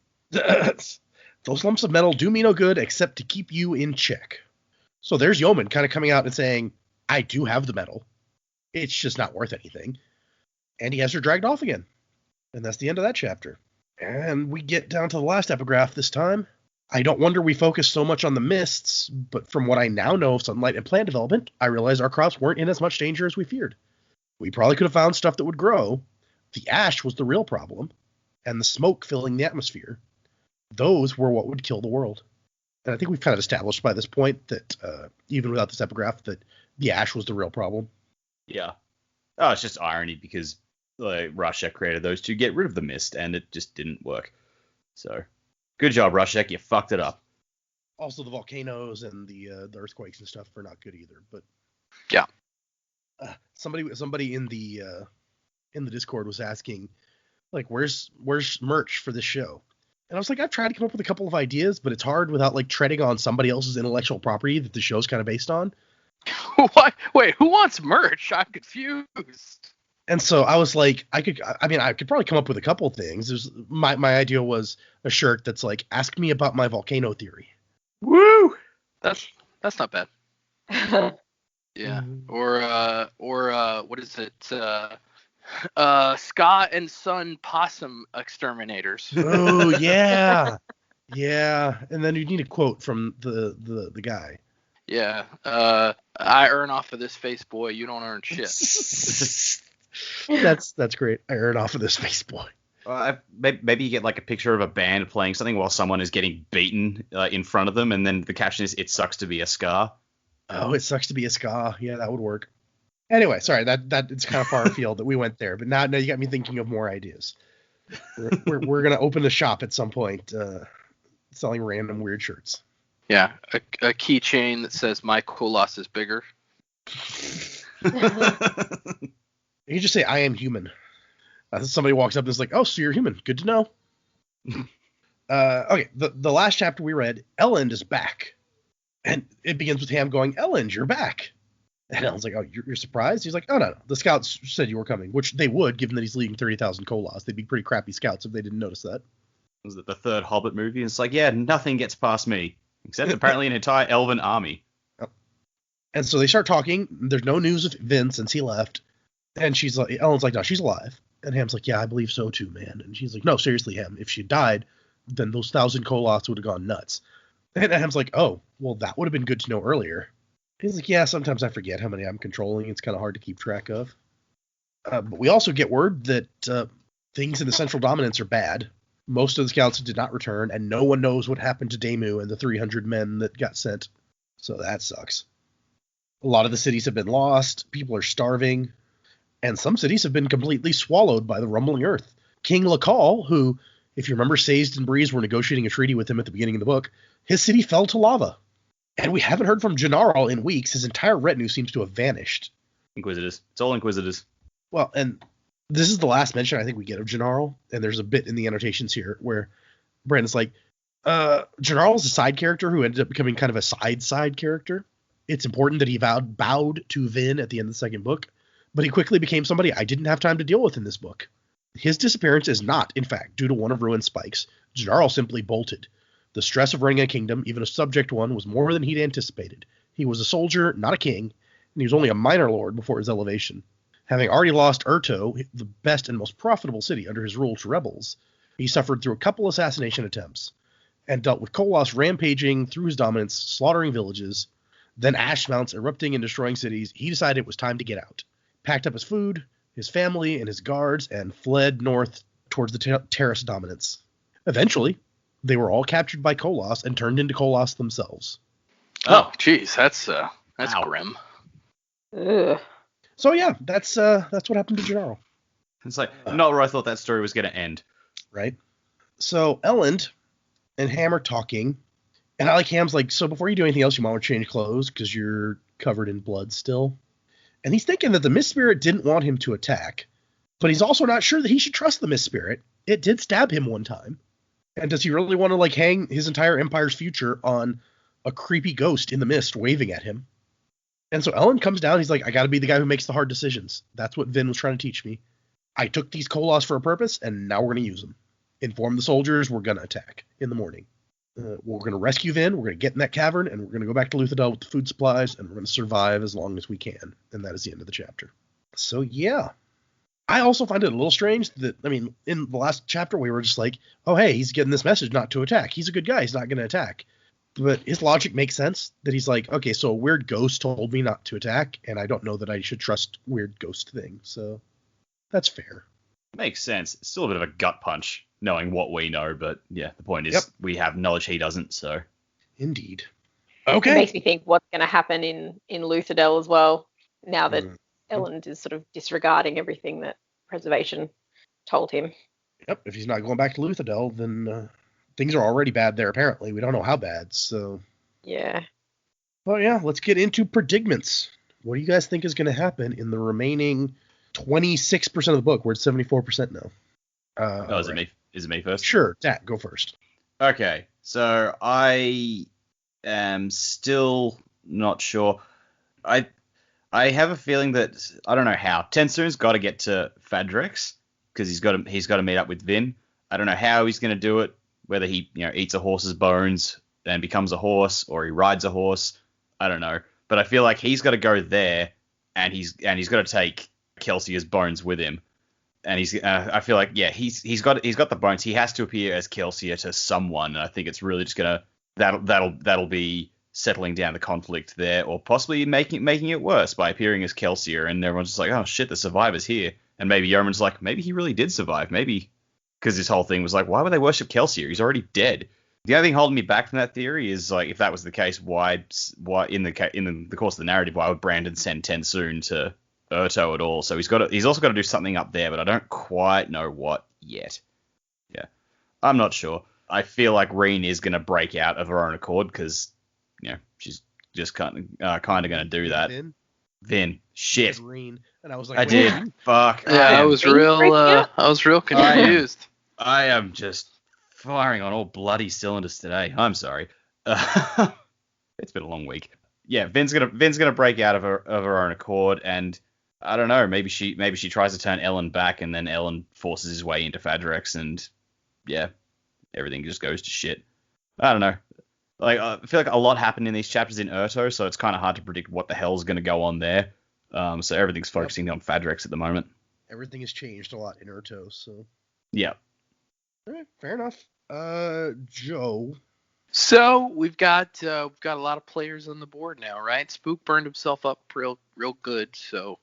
Those lumps of metal do me no good except to keep you in check. So there's Yeoman kind of coming out and saying, I do have the metal. It's just not worth anything. And he has her dragged off again. And that's the end of that chapter. And we get down to the last epigraph this time. I don't wonder we focus so much on the mists, but from what I now know of sunlight and plant development, I realize our crops weren't in as much danger as we feared. We probably could have found stuff that would grow. The ash was the real problem, and the smoke filling the atmosphere. Those were what would kill the world. And I think we've kind of established by this point that even without this epigraph, that the ash was the real problem. Yeah. Oh, it's just irony because Russia created those to get rid of the mist, and it just didn't work. So, good job, Russia. You fucked it up. Also, the volcanoes and the earthquakes and stuff are not good either. But yeah, somebody in the Discord was asking, like, where's merch for this show? And I was like, I've tried to come up with a couple of ideas, but it's hard without, like, treading on somebody else's intellectual property that the show's kind of based on. What? Wait, who wants merch? I'm confused. And so I was like, I could probably come up with a couple things. There's my idea was a shirt that's like, ask me about my volcano theory. Woo! That's not bad. Yeah. Mm-hmm. Or what is it? Ska and Sun possum exterminators. Oh yeah. Yeah. And then you need a quote from the guy. Yeah. I earn off of this face, boy. You don't earn shit. That's great. I earn off of this face, boy. Maybe you get like a picture of a band playing something while someone is getting beaten in front of them, and then the caption is, "It sucks to be a ska." Oh, it sucks to be a ska. Yeah, that would work. Anyway, sorry, that it's kind of far afield that we went there, but now you got me thinking of more ideas. We're gonna open a shop at some point, selling random weird shirts. Yeah, a keychain that says "My Kolos is bigger." You just say, I am human. Somebody walks up and is like, oh, so you're human. Good to know. Okay, the last chapter we read, Elend is back. And it begins with Ham going, Elend, you're back. And Ellen's like, oh, you're surprised? He's like, oh, no. The scouts said you were coming, which they would, given that he's leading 30,000 Kolas. They'd be pretty crappy scouts if they didn't notice that. Was it the third Hobbit movie? It's like, yeah, nothing gets past me, except apparently an entire elven army. And so they start talking. There's no news of Vin since he left. And Ellen's like, no, she's alive. And Ham's like, yeah, I believe so too, man. And she's like, no, seriously, Ham, if she died, then those 1,000 Kolas would have gone nuts. And Ham's like, oh, well, that would have been good to know earlier. He's like, yeah, sometimes I forget how many I'm controlling. It's kind of hard to keep track of. But we also get word that things in the Central Dominance are bad. Most of the scouts did not return, and no one knows what happened to Daemu and the 300 men that got sent. So that sucks. A lot of the cities have been lost. People are starving. And some cities have been completely swallowed by the rumbling earth. King Lakal, who, if you remember, Sazed and Breeze were negotiating a treaty with him at the beginning of the book, his city fell to lava. And we haven't heard from Jennarl in weeks. His entire retinue seems to have vanished. Inquisitors. It's all Inquisitors. Well, and this is the last mention I think we get of Jennarl. And there's a bit in the annotations here where Brandon's like, Jennarl is a side character who ended up becoming kind of a side character. It's important that he bowed to Vin at the end of the second book, but he quickly became somebody I didn't have time to deal with in this book. His disappearance is not, in fact, due to one of Ruin's spikes. Jennarl simply bolted. The stress of running a kingdom, even a subject one, was more than he'd anticipated. He was a soldier, not a king, and he was only a minor lord before his elevation. Having already lost Urto, the best and most profitable city under his rule, to rebels, he suffered through a couple assassination attempts, and dealt with Kolos rampaging through his dominance, slaughtering villages, then ash mounts erupting and destroying cities. He decided it was time to get out. Packed up his food, his family, and his guards, and fled north towards the Terrace dominance. Eventually, they were all captured by Kolos and turned into Kolos themselves. Oh, jeez, that's Wow. grim. Ugh. So yeah, that's what happened to Jennarl, It's like, not where I thought that story was going to end. right? So Elend and Ham are talking, and I like Ham's like, so before you do anything else, you might want to change clothes because you're covered in blood still. And he's thinking that the Mist Spirit didn't want him to attack, but he's also not sure that he should trust the Mist Spirit. It did stab him one time. And does he really want to like hang his entire empire's future on a creepy ghost in the mist waving at him? And so Elend comes down. He's like, I got to be the guy who makes the hard decisions. That's what Vin was trying to teach me. I took these Kolos for a purpose, and now we're going to use them. Inform the soldiers we're going to attack in the morning. We're going to rescue Vin. We're going to get in that cavern, and we're going to go back to Luthadel with the food supplies, and we're going to survive as long as we can. And that is the end of the chapter. So, yeah. I also find it a little strange that, I mean, in the last chapter, we were just like, oh, hey, he's getting this message not to attack. He's a good guy. He's not going to attack. But his logic makes sense that he's like, okay, so a weird ghost told me not to attack, and I don't know that I should trust weird ghost things. So that's fair. Makes sense. It's still a bit of a gut punch, knowing what we know, but yeah, the point is we have knowledge he doesn't, so. Indeed. It Okay. makes me think what's going to happen in Luthadel as well, now that Elend is sort of disregarding everything that Preservation told him. Yep. If he's not going back to Luthadel, then things are already bad there, apparently. We don't know how bad, so. Yeah. Well, yeah, let's get into predicaments. What do you guys think is going to happen in the remaining 26% of the book? We're at 74% now. Is it me? Is it me first? Sure. Tat, go first. Okay, so I am still not sure. I have a feeling that I don't know how TenSoon's got to get to Fadrex because he's got to meet up with Vin. I don't know how he's going to do it. Whether he eats a horse's bones and becomes a horse, or he rides a horse. I don't know, but I feel like he's got to go there, and he's got to take Kelsier's bones with him. And I feel like he's got the bones. He has to appear as Kelsier to someone, and I think it's really just that'll be settling down the conflict there, or possibly making it worse by appearing as Kelsier, and everyone's just like, oh shit, the survivor's here, and maybe Yeoman's like, maybe he really did survive, maybe, because this whole thing was like, why would they worship Kelsier? He's already dead. The only thing holding me back from that theory is like, if that was the case, why in the course of the narrative, why would Brandon send TenSoon to Urto at all? So he's also got to do something up there, but I don't quite know what yet. Yeah, I'm not sure. I feel like Reen is going to break out of her own accord because she's just kind of going to do that. Vin, shit. Reen. And I was like, I did. Fuck. Yeah, I was real confused. I am just firing on all bloody cylinders today. I'm sorry. It's been a long week. Vin's gonna break out of her own accord, and I don't know, maybe she tries to turn Ellen back, and then Ellen forces his way into Fadrex, and yeah, everything just goes to shit. I don't know. Like, I feel like a lot happened in these chapters in Urto, so it's kind of hard to predict what the hell's going to go on there. So everything's focusing on Fadrex at the moment. Everything has changed a lot in Urto, so. Yeah. All right, fair enough. Joe. So we've got a lot of players on the board now, right? Spook burned himself up real good, so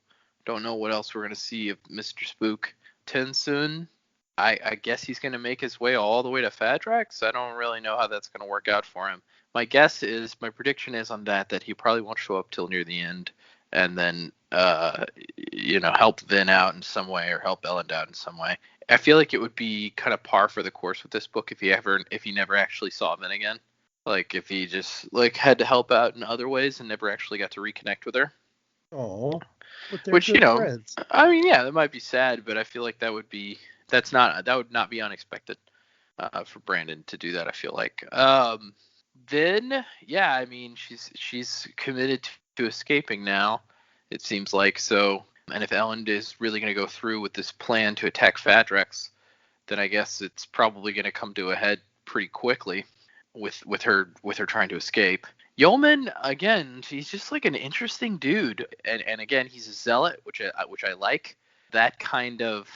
don't know what else we're gonna see of Mr. Spook. TenSoon, I guess he's gonna make his way all the way to Fadrex. I don't really know how that's gonna work out for him. My prediction is on that he probably won't show up till near the end, and then help Vin out in some way or help Ellen out in some way. I feel like it would be kind of par for the course with this book if he never actually saw Vin again. Like if he just had to help out in other ways and never actually got to reconnect with her. Oh, which friends. I mean, yeah, that might be sad, but I feel like that would not be unexpected for Brandon to do that. I feel like. Vin, yeah, I mean she's committed to escaping now. It seems like so. And if Ellen is really going to go through with this plan to attack Fadrex, then I guess it's probably going to come to a head pretty quickly with her trying to escape. Yeoman, again, he's just like an interesting dude, and again, he's a zealot, which I like. That kind of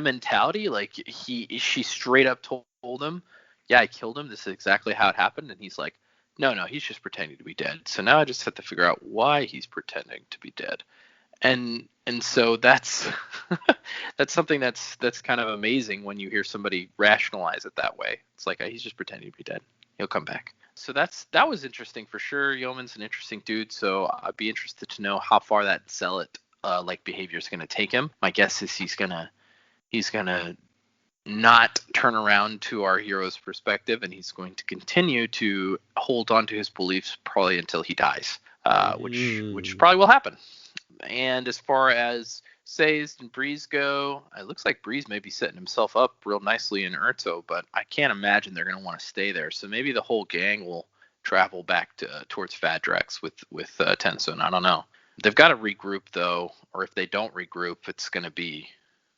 mentality. Like she straight up told him, "Yeah, I killed him. This is exactly how it happened," and he's like, No, he's just pretending to be dead. So now I just have to figure out why he's pretending to be dead. And so that's that's something that's kind of amazing when you hear somebody rationalize it that way. It's like he's just pretending to be dead. He'll come back. So that was interesting for sure. Yeoman's an interesting dude, so I'd be interested to know how far that zealot behavior is going to take him. My guess is he's gonna not turn around to our hero's perspective, and he's going to continue to hold on to his beliefs probably until he dies, which probably will happen. And as far as Sazed and Breeze go, it looks like Breeze may be setting himself up real nicely in Urto, but I can't imagine they're going to want to stay there. So maybe the whole gang will travel back towards Fadrex with TenSoon. I don't know. They've got to regroup though, or if they don't regroup, it's going to be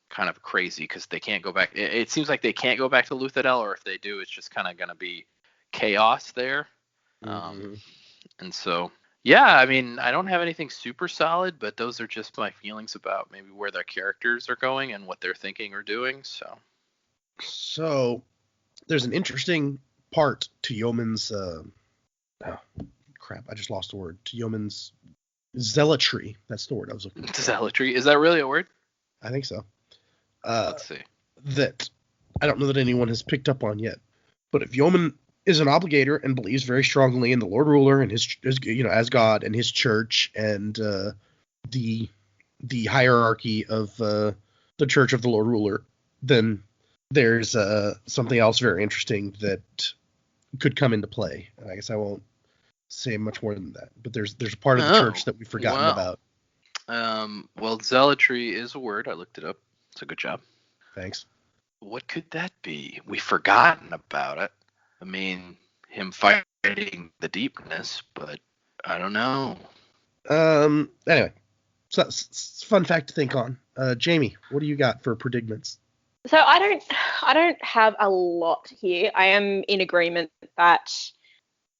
kind of crazy because they can't go back. It seems like they can't go back to Luthadel, or if they do, it's just kind of going to be chaos there. And so, yeah, I mean, I don't have anything super solid, but those are just my feelings about maybe where their characters are going and what they're thinking or doing. So there's an interesting part to Yeoman's I just lost the word. To Yeoman's zealotry. That's the word I was looking for. Zealotry? Is that really a word? I think so. Let's see. That I don't know that anyone has picked up on yet. But if Yeoman is an obligator and believes very strongly in the Lord Ruler and his as God and his church and the hierarchy of the Church of the Lord Ruler, then there's something else very interesting that could come into play. And I guess I won't say much more than that. But there's a part of the church that we've forgotten about. Well, zealotry is a word. I looked it up. It's a good job. Thanks. What could that be? We've forgotten about it. I mean, him fighting the deepness, but I don't know. Anyway, so it's a fun fact to think on. Jamie, what do you got for predicaments? So I don't have a lot here. I am in agreement that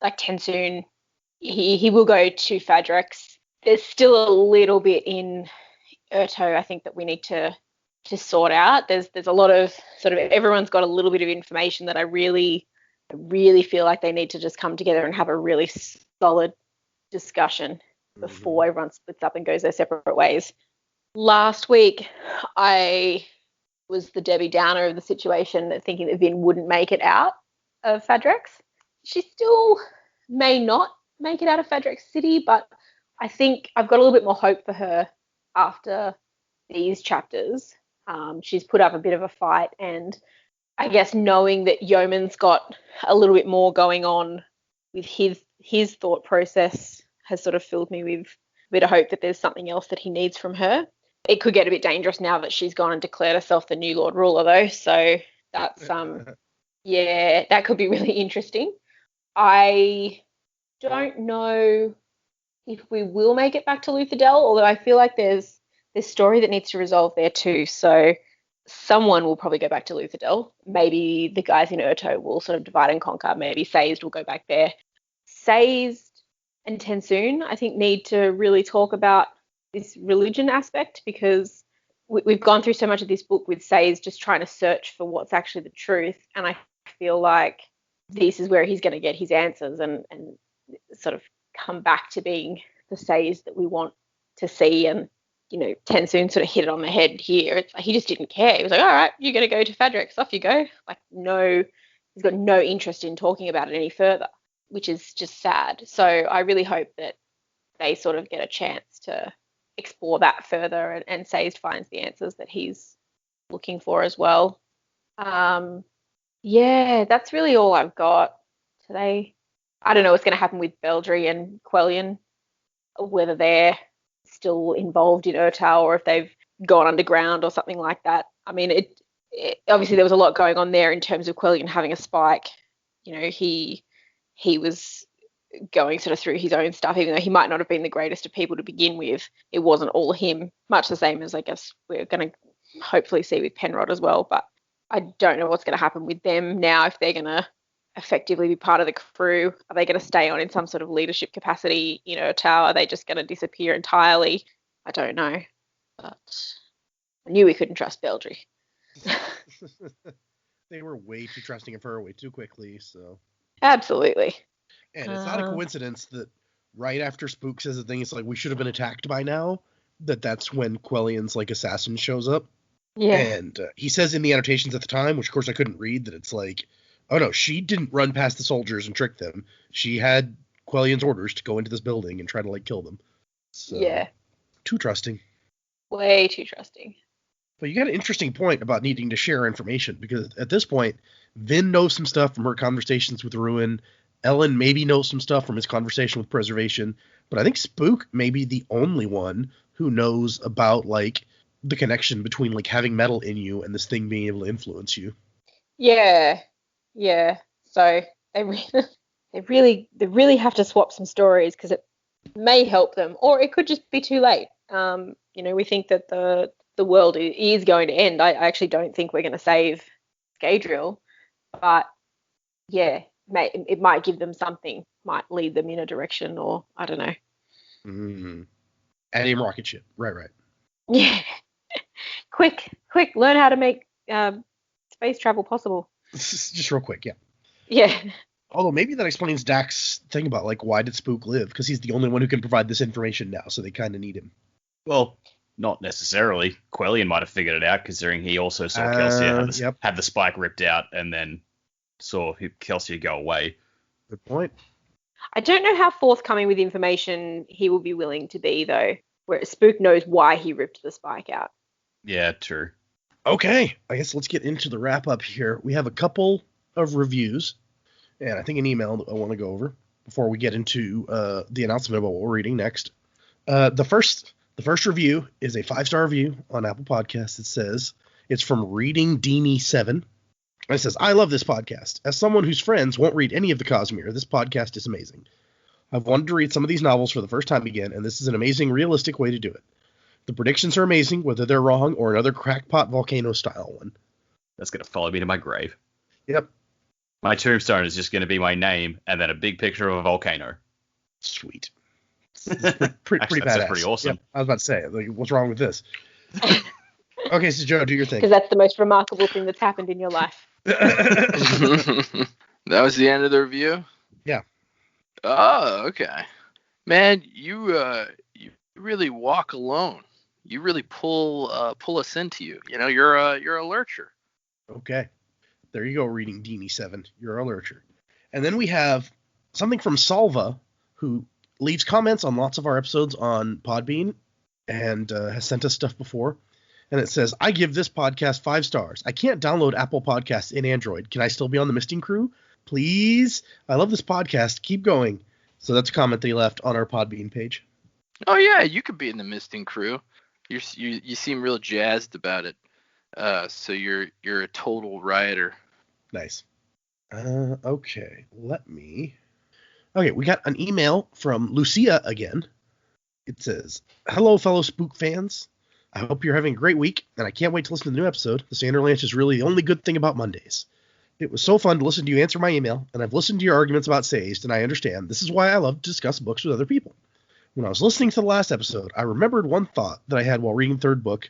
like TenSoon, he will go to Fadrex. There's still a little bit in Urto, I think, that we need to sort out. There's a lot of sort of everyone's got a little bit of information that I really feel like they need to just come together and have a really solid discussion before everyone splits up and goes their separate ways. Last week, I was the Debbie Downer of the situation, thinking that Vin wouldn't make it out of Fadrex. She still may not make it out of Fadrex City, but I think I've got a little bit more hope for her after these chapters. She's put up a bit of a fight, and I guess knowing that Yeoman's got a little bit more going on with his thought process has sort of filled me with a bit of hope that there's something else that he needs from her. It could get a bit dangerous now that she's gone and declared herself the new Lord Ruler, though. So that's that could be really interesting. I don't know if we will make it back to Luthadel, although I feel like there's this story that needs to resolve there too. So someone will probably go back to Luthadel. Maybe the guys in Urto will sort of divide and conquer. Maybe Sazed will go back there. Sazed and TenSoon, I think, need to really talk about this religion aspect, because we've gone through so much of this book with Sazed just trying to search for what's actually the truth. And I feel like this is where he's going to get his answers and sort of come back to being the Sazed that we want to see. And, you know, TenSoon sort of hit it on the head here. It's like he just didn't care. He was like, all right, you're going to go to Fadrex. Off you go. Like, no, he's got no interest in talking about it any further, which is just sad. So I really hope that they sort of get a chance to explore that further, and Sazed finds the answers that he's looking for as well. Yeah, that's really all I've got today. I don't know what's going to happen with Beldry and Quellion, whether they're still involved in Urtal or if they've gone underground or something like that. I mean, it obviously there was a lot going on there in terms of Quellion having a spike. You know, he was going sort of through his own stuff, even though he might not have been the greatest of people to begin with. It wasn't all him, much the same as I guess we're going to hopefully see with Penrod as well. But I don't know what's going to happen with them now, if they're going to effectively be part of the crew. Are they going to stay on in some sort of leadership capacity in Urtal? Are they just going to disappear entirely? I don't know. But I knew we couldn't trust Beldry. They were way too trusting of her way too quickly, so. Absolutely. And it's not a coincidence that right after Spook says the thing, it's like, we should have been attacked by now, that's when Quellion's, like, assassin shows up. Yeah. And he says in the annotations at the time, which of course I couldn't read, that it's like, oh no, she didn't run past the soldiers and trick them. She had Quellion's orders to go into this building and try to, like, kill them. So, yeah. Too trusting. Way too trusting. But you got an interesting point about needing to share information, because at this point, Vin knows some stuff from her conversations with Ruin. Ellen maybe knows some stuff from his conversation with Preservation. But I think Spook may be the only one who knows about, like, the connection between, like, having metal in you and this thing being able to influence you. Yeah. So they really have to swap some stories, because it may help them, or it could just be too late. You know, we think that the world is going to end. I actually don't think we're going to save Scadrial, but yeah, it might give them something, might lead them in a direction, or I don't know. Mm-hmm. Anium rocket ship, right. Yeah, quick, learn how to make space travel possible. Just real quick, yeah. Yeah. Although maybe that explains Dak's thing about, like, why did Spook live? Because he's the only one who can provide this information now, so they kind of need him. Well, not necessarily. Quellion might have figured it out, considering he also saw Kelsier had the spike ripped out and then saw Kelsier go away. Good point. I don't know how forthcoming with information he will be willing to be, though, where Spook knows why he ripped the spike out. Yeah, true. Okay, I guess let's get into the wrap-up here. We have a couple of reviews, and I think an email that I want to go over before we get into the announcement about what we're reading next. The first review is a 5-star review on Apple Podcasts. It says, it's from Reading Deanie 7. And it says, I love this podcast. As someone whose friends won't read any of the Cosmere, this podcast is amazing. I've wanted to read some of these novels for the first time again, and this is an amazing, realistic way to do it. The predictions are amazing, whether they're wrong or another crackpot volcano-style one. That's going to follow me to my grave. Yep. My tombstone is just going to be my name and then a big picture of a volcano. Sweet. Pretty Actually, badass. That's pretty awesome. Yep, I was about to say, like, what's wrong with this? Okay, so Joe, do your thing. Because that's the most remarkable thing that's happened in your life. That was the end of the review? Yeah. Oh, okay. Man, you really walk alone. You really pull us into you. You know, you're a lurcher. Okay. There you go, Reading Deanie 7. You're a lurcher. And then we have something from Salva, who leaves comments on lots of our episodes on Podbean and has sent us stuff before. And it says, I give this podcast 5 stars. I can't download Apple Podcasts in Android. Can I still be on the Misting Crew? Please? I love this podcast. Keep going. So that's a comment that he left on our Podbean page. Oh, yeah, you could be in the Misting Crew. You seem real jazzed about it. So you're a total rioter. Nice. Okay. Let me Okay, we got an email from Lucia again. It says, "Hello, fellow Spook fans. I hope you're having a great week, and I can't wait to listen to the new episode. The Sanderlanche is really the only good thing about Mondays. It was so fun to listen to you answer my email, and I've listened to your arguments about Sazed, and I understand. This is why I love to discuss books with other people. When I was listening to the last episode, I remembered one thought that I had while reading the third book.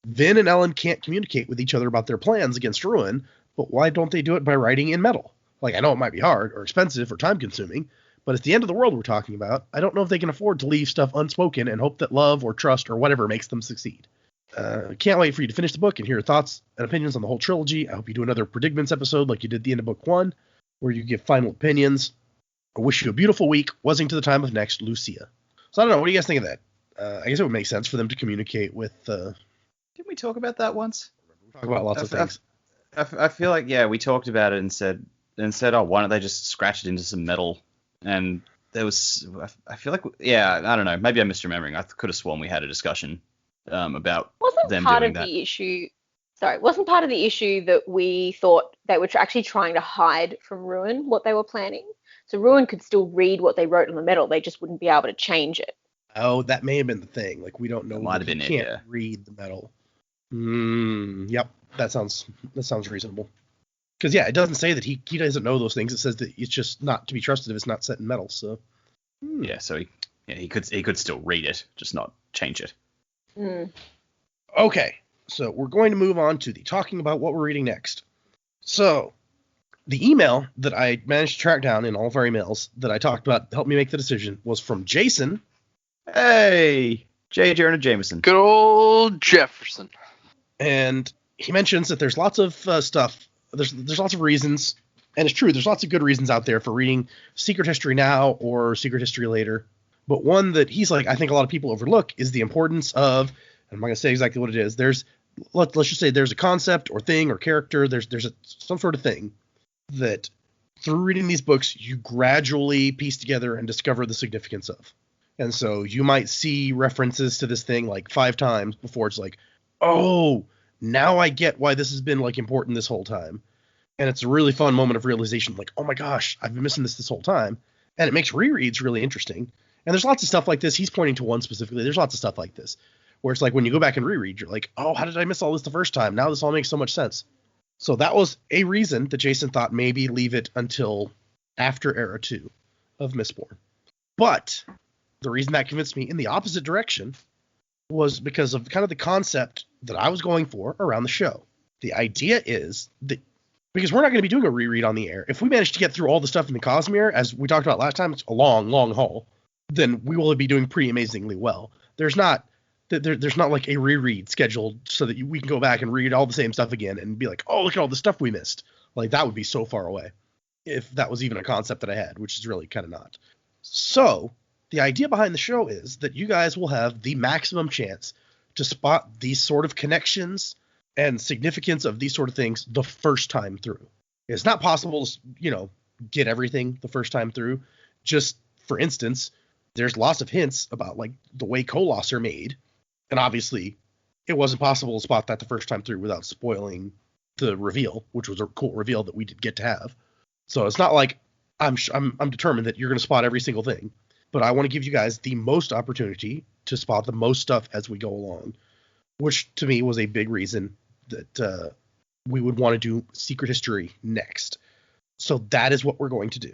Vin and Ellen can't communicate with each other about their plans against Ruin, but why don't they do it by writing in metal? Like, I know it might be hard, or expensive, or time-consuming, but it's the end of the world we're talking about. I don't know if they can afford to leave stuff unspoken and hope that love or trust or whatever makes them succeed. Can't wait for you to finish the book and hear your thoughts and opinions on the whole trilogy. I hope you do another predicaments episode like you did at the end of book 1, where you give final opinions. I wish you a beautiful week. Wussing to the time of next, Lucia." So I don't know. What do you guys think of that? I guess it would make sense for them to communicate with... Didn't we talk about that once? We talk about lots of things. I feel like, yeah, we talked about it and said, oh, why don't they just scratch it into some metal? And there was, I feel like, yeah, I don't know. Maybe I'm misremembering. I could have sworn we had a discussion about them doing that. Wasn't part of the issue that we thought they were actually trying to hide from Ruin what they were planning? So Ruin could still read what they wrote on the metal. They just wouldn't be able to change it. Oh, that may have been the thing. Like, we don't know. Might have been it, yeah. Read the metal. Yep. That sounds reasonable. Because, yeah, it doesn't say that he doesn't know those things. It says that it's just not to be trusted if it's not set in metal. So. Yeah, so he could still read it, just not change it. Okay, so we're going to move on to the talking about what we're reading next. So, the email that I managed to track down in all of our emails that I talked about helped me make the decision was from Jason. Hey, J. Jonah Jameson. Good old Jefferson. And he mentions that there's lots of stuff. There's lots of reasons, and it's true. There's lots of good reasons out there for reading Secret History now or Secret History later. But one that he's like, I think a lot of people overlook is the importance of, and I'm not going to say exactly what it is. Let's just say there's a concept or thing or character. There's some sort of thing that through reading these books, you gradually piece together and discover the significance of. And so you might see references to this thing like 5 times before it's like, oh, now I get why this has been like important this whole time. And it's a really fun moment of realization, like, oh my gosh, I've been missing this whole time. And it makes rereads really interesting. And there's lots of stuff like this. He's pointing to one specifically. There's lots of stuff like this where it's like when you go back and reread, you're like, oh, how did I miss all this the first time? Now this all makes so much sense. So that was a reason that Jason thought maybe leave it until after Era 2 of Mistborn. But the reason that convinced me in the opposite direction was because of kind of the concept that I was going for around the show. The idea is that, because we're not going to be doing a reread on the air, if we manage to get through all the stuff in the Cosmere, as we talked about last time, it's a long, long haul, then we will be doing pretty amazingly well. There's not like a reread scheduled so that we can go back and read all the same stuff again and be like, oh, look at all the stuff we missed. Like, that would be so far away if that was even a concept that I had, which is really kind of not. So the idea behind the show is that you guys will have the maximum chance to spot these sort of connections and significance of these sort of things the first time through. It's not possible to, get everything the first time through. Just, for instance, there's lots of hints about, like, the way Koloss are made. And obviously, it wasn't possible to spot that the first time through without spoiling the reveal, which was a cool reveal that we did get to have. So it's not like I'm determined that you're going to spot every single thing. But I want to give you guys the most opportunity to spot the most stuff as we go along, which to me was a big reason that we would want to do Secret History next. So that is what we're going to do.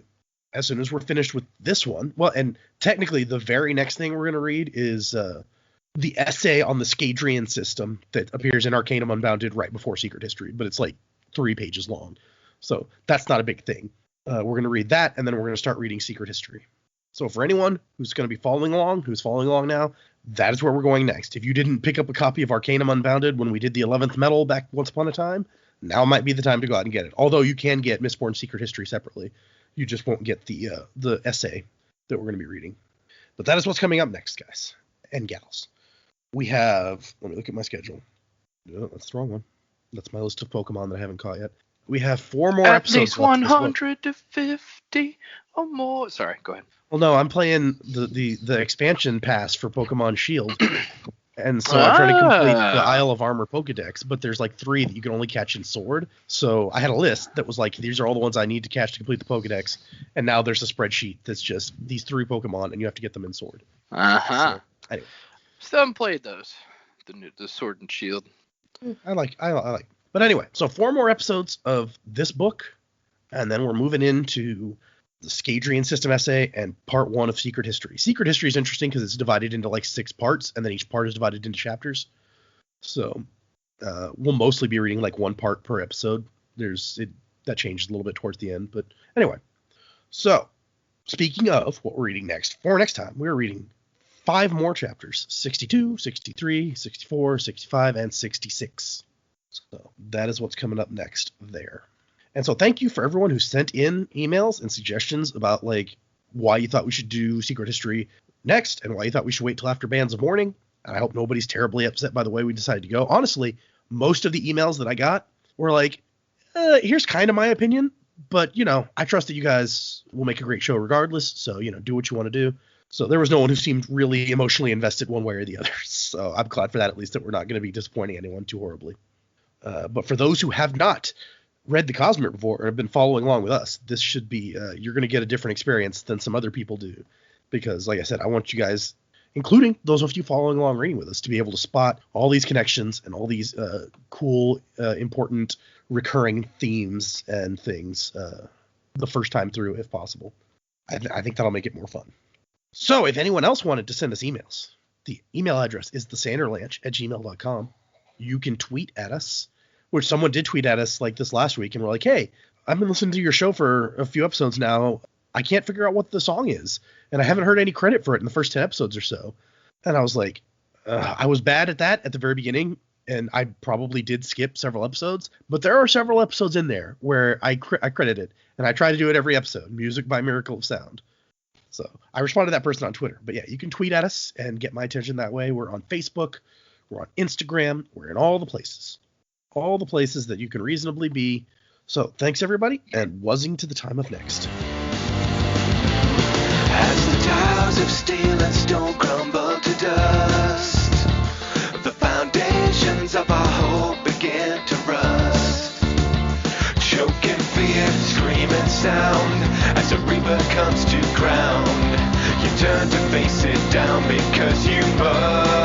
As soon as we're finished with this one, well, and technically the very next thing we're going to read is the essay on the Scadrian system that appears in Arcanum Unbounded right before Secret History, but it's like 3 pages long. So that's not a big thing. We're going to read that, and then we're going to start reading Secret History. So for anyone who's going to be following along now, that is where we're going next. If you didn't pick up a copy of Arcanum Unbounded when we did the 11th Metal back once upon a time, now might be the time to go out and get it. Although you can get Mistborn Secret History separately. You just won't get the essay that we're going to be reading. But that is what's coming up next, guys and gals. We have, let me look at my schedule. No, that's the wrong one. That's my list of Pokemon that I haven't caught yet. We have 4 more episodes. At least 150 or more. Sorry, go ahead. Well, no, I'm playing the expansion pass for Pokemon Shield. And so I'm trying to complete the Isle of Armor Pokedex, but there's like 3 that you can only catch in Sword. So I had a list that was like, these are all the ones I need to catch to complete the Pokedex. And now there's a spreadsheet that's just these 3 Pokemon, and you have to get them in Sword. Uh-huh. So, anyway. Still haven't played those. The Sword and Shield. I like. But anyway, so 4 more episodes of this book, and then we're moving into the Scadrian System Essay and part 1 of Secret History. Secret History is interesting because it's divided into like 6 parts, and then each part is divided into chapters. So we'll mostly be reading like 1 part per episode. That changed a little bit towards the end, but anyway. So speaking of what we're reading next, for next time, we're reading 5 more chapters: 62, 63, 64, 65, and 66. So that is what's coming up next there. And so thank you for everyone who sent in emails and suggestions about like why you thought we should do Secret History next and why you thought we should wait till after Bands of Mourning. And I hope nobody's terribly upset by the way we decided to go. Honestly, most of the emails that I got were like, here's kind of my opinion, but I trust that you guys will make a great show regardless. So, do what you want to do. So there was no one who seemed really emotionally invested one way or the other. So I'm glad for that, at least, that we're not going to be disappointing anyone too horribly. But for those who have not read the Cosmere before or have been following along with us, this should be you're going to get a different experience than some other people do, because like I said, I want you guys, including those of you following along reading with us, to be able to spot all these connections and all these cool important recurring themes and things the first time through if possible. I think that'll make it more fun. So if anyone else wanted to send us emails, the email address is thesanderlanche@gmail.com. You can tweet at us, which someone did tweet at us like this last week, and we're like, hey, I've been listening to your show for a few episodes now. I can't figure out what the song is, and I haven't heard any credit for it in the first 10 episodes or so. And I was like, I was bad at that at the very beginning, and I probably did skip several episodes, but there are several episodes in there where I credit it, and I try to do it every episode, music by Miracle of Sound. So I responded to that person on Twitter. But yeah, you can tweet at us and get my attention that way. We're on Facebook. We're on Instagram. We're in all the places. All the places that you can reasonably be. So thanks, everybody, and wuzzing to the time of next. As the towers of steel and stone crumble to dust, the foundations of our hope begin to rust. Choking fear, screaming sound, as a reaper comes to ground. You turn to face it down because you must.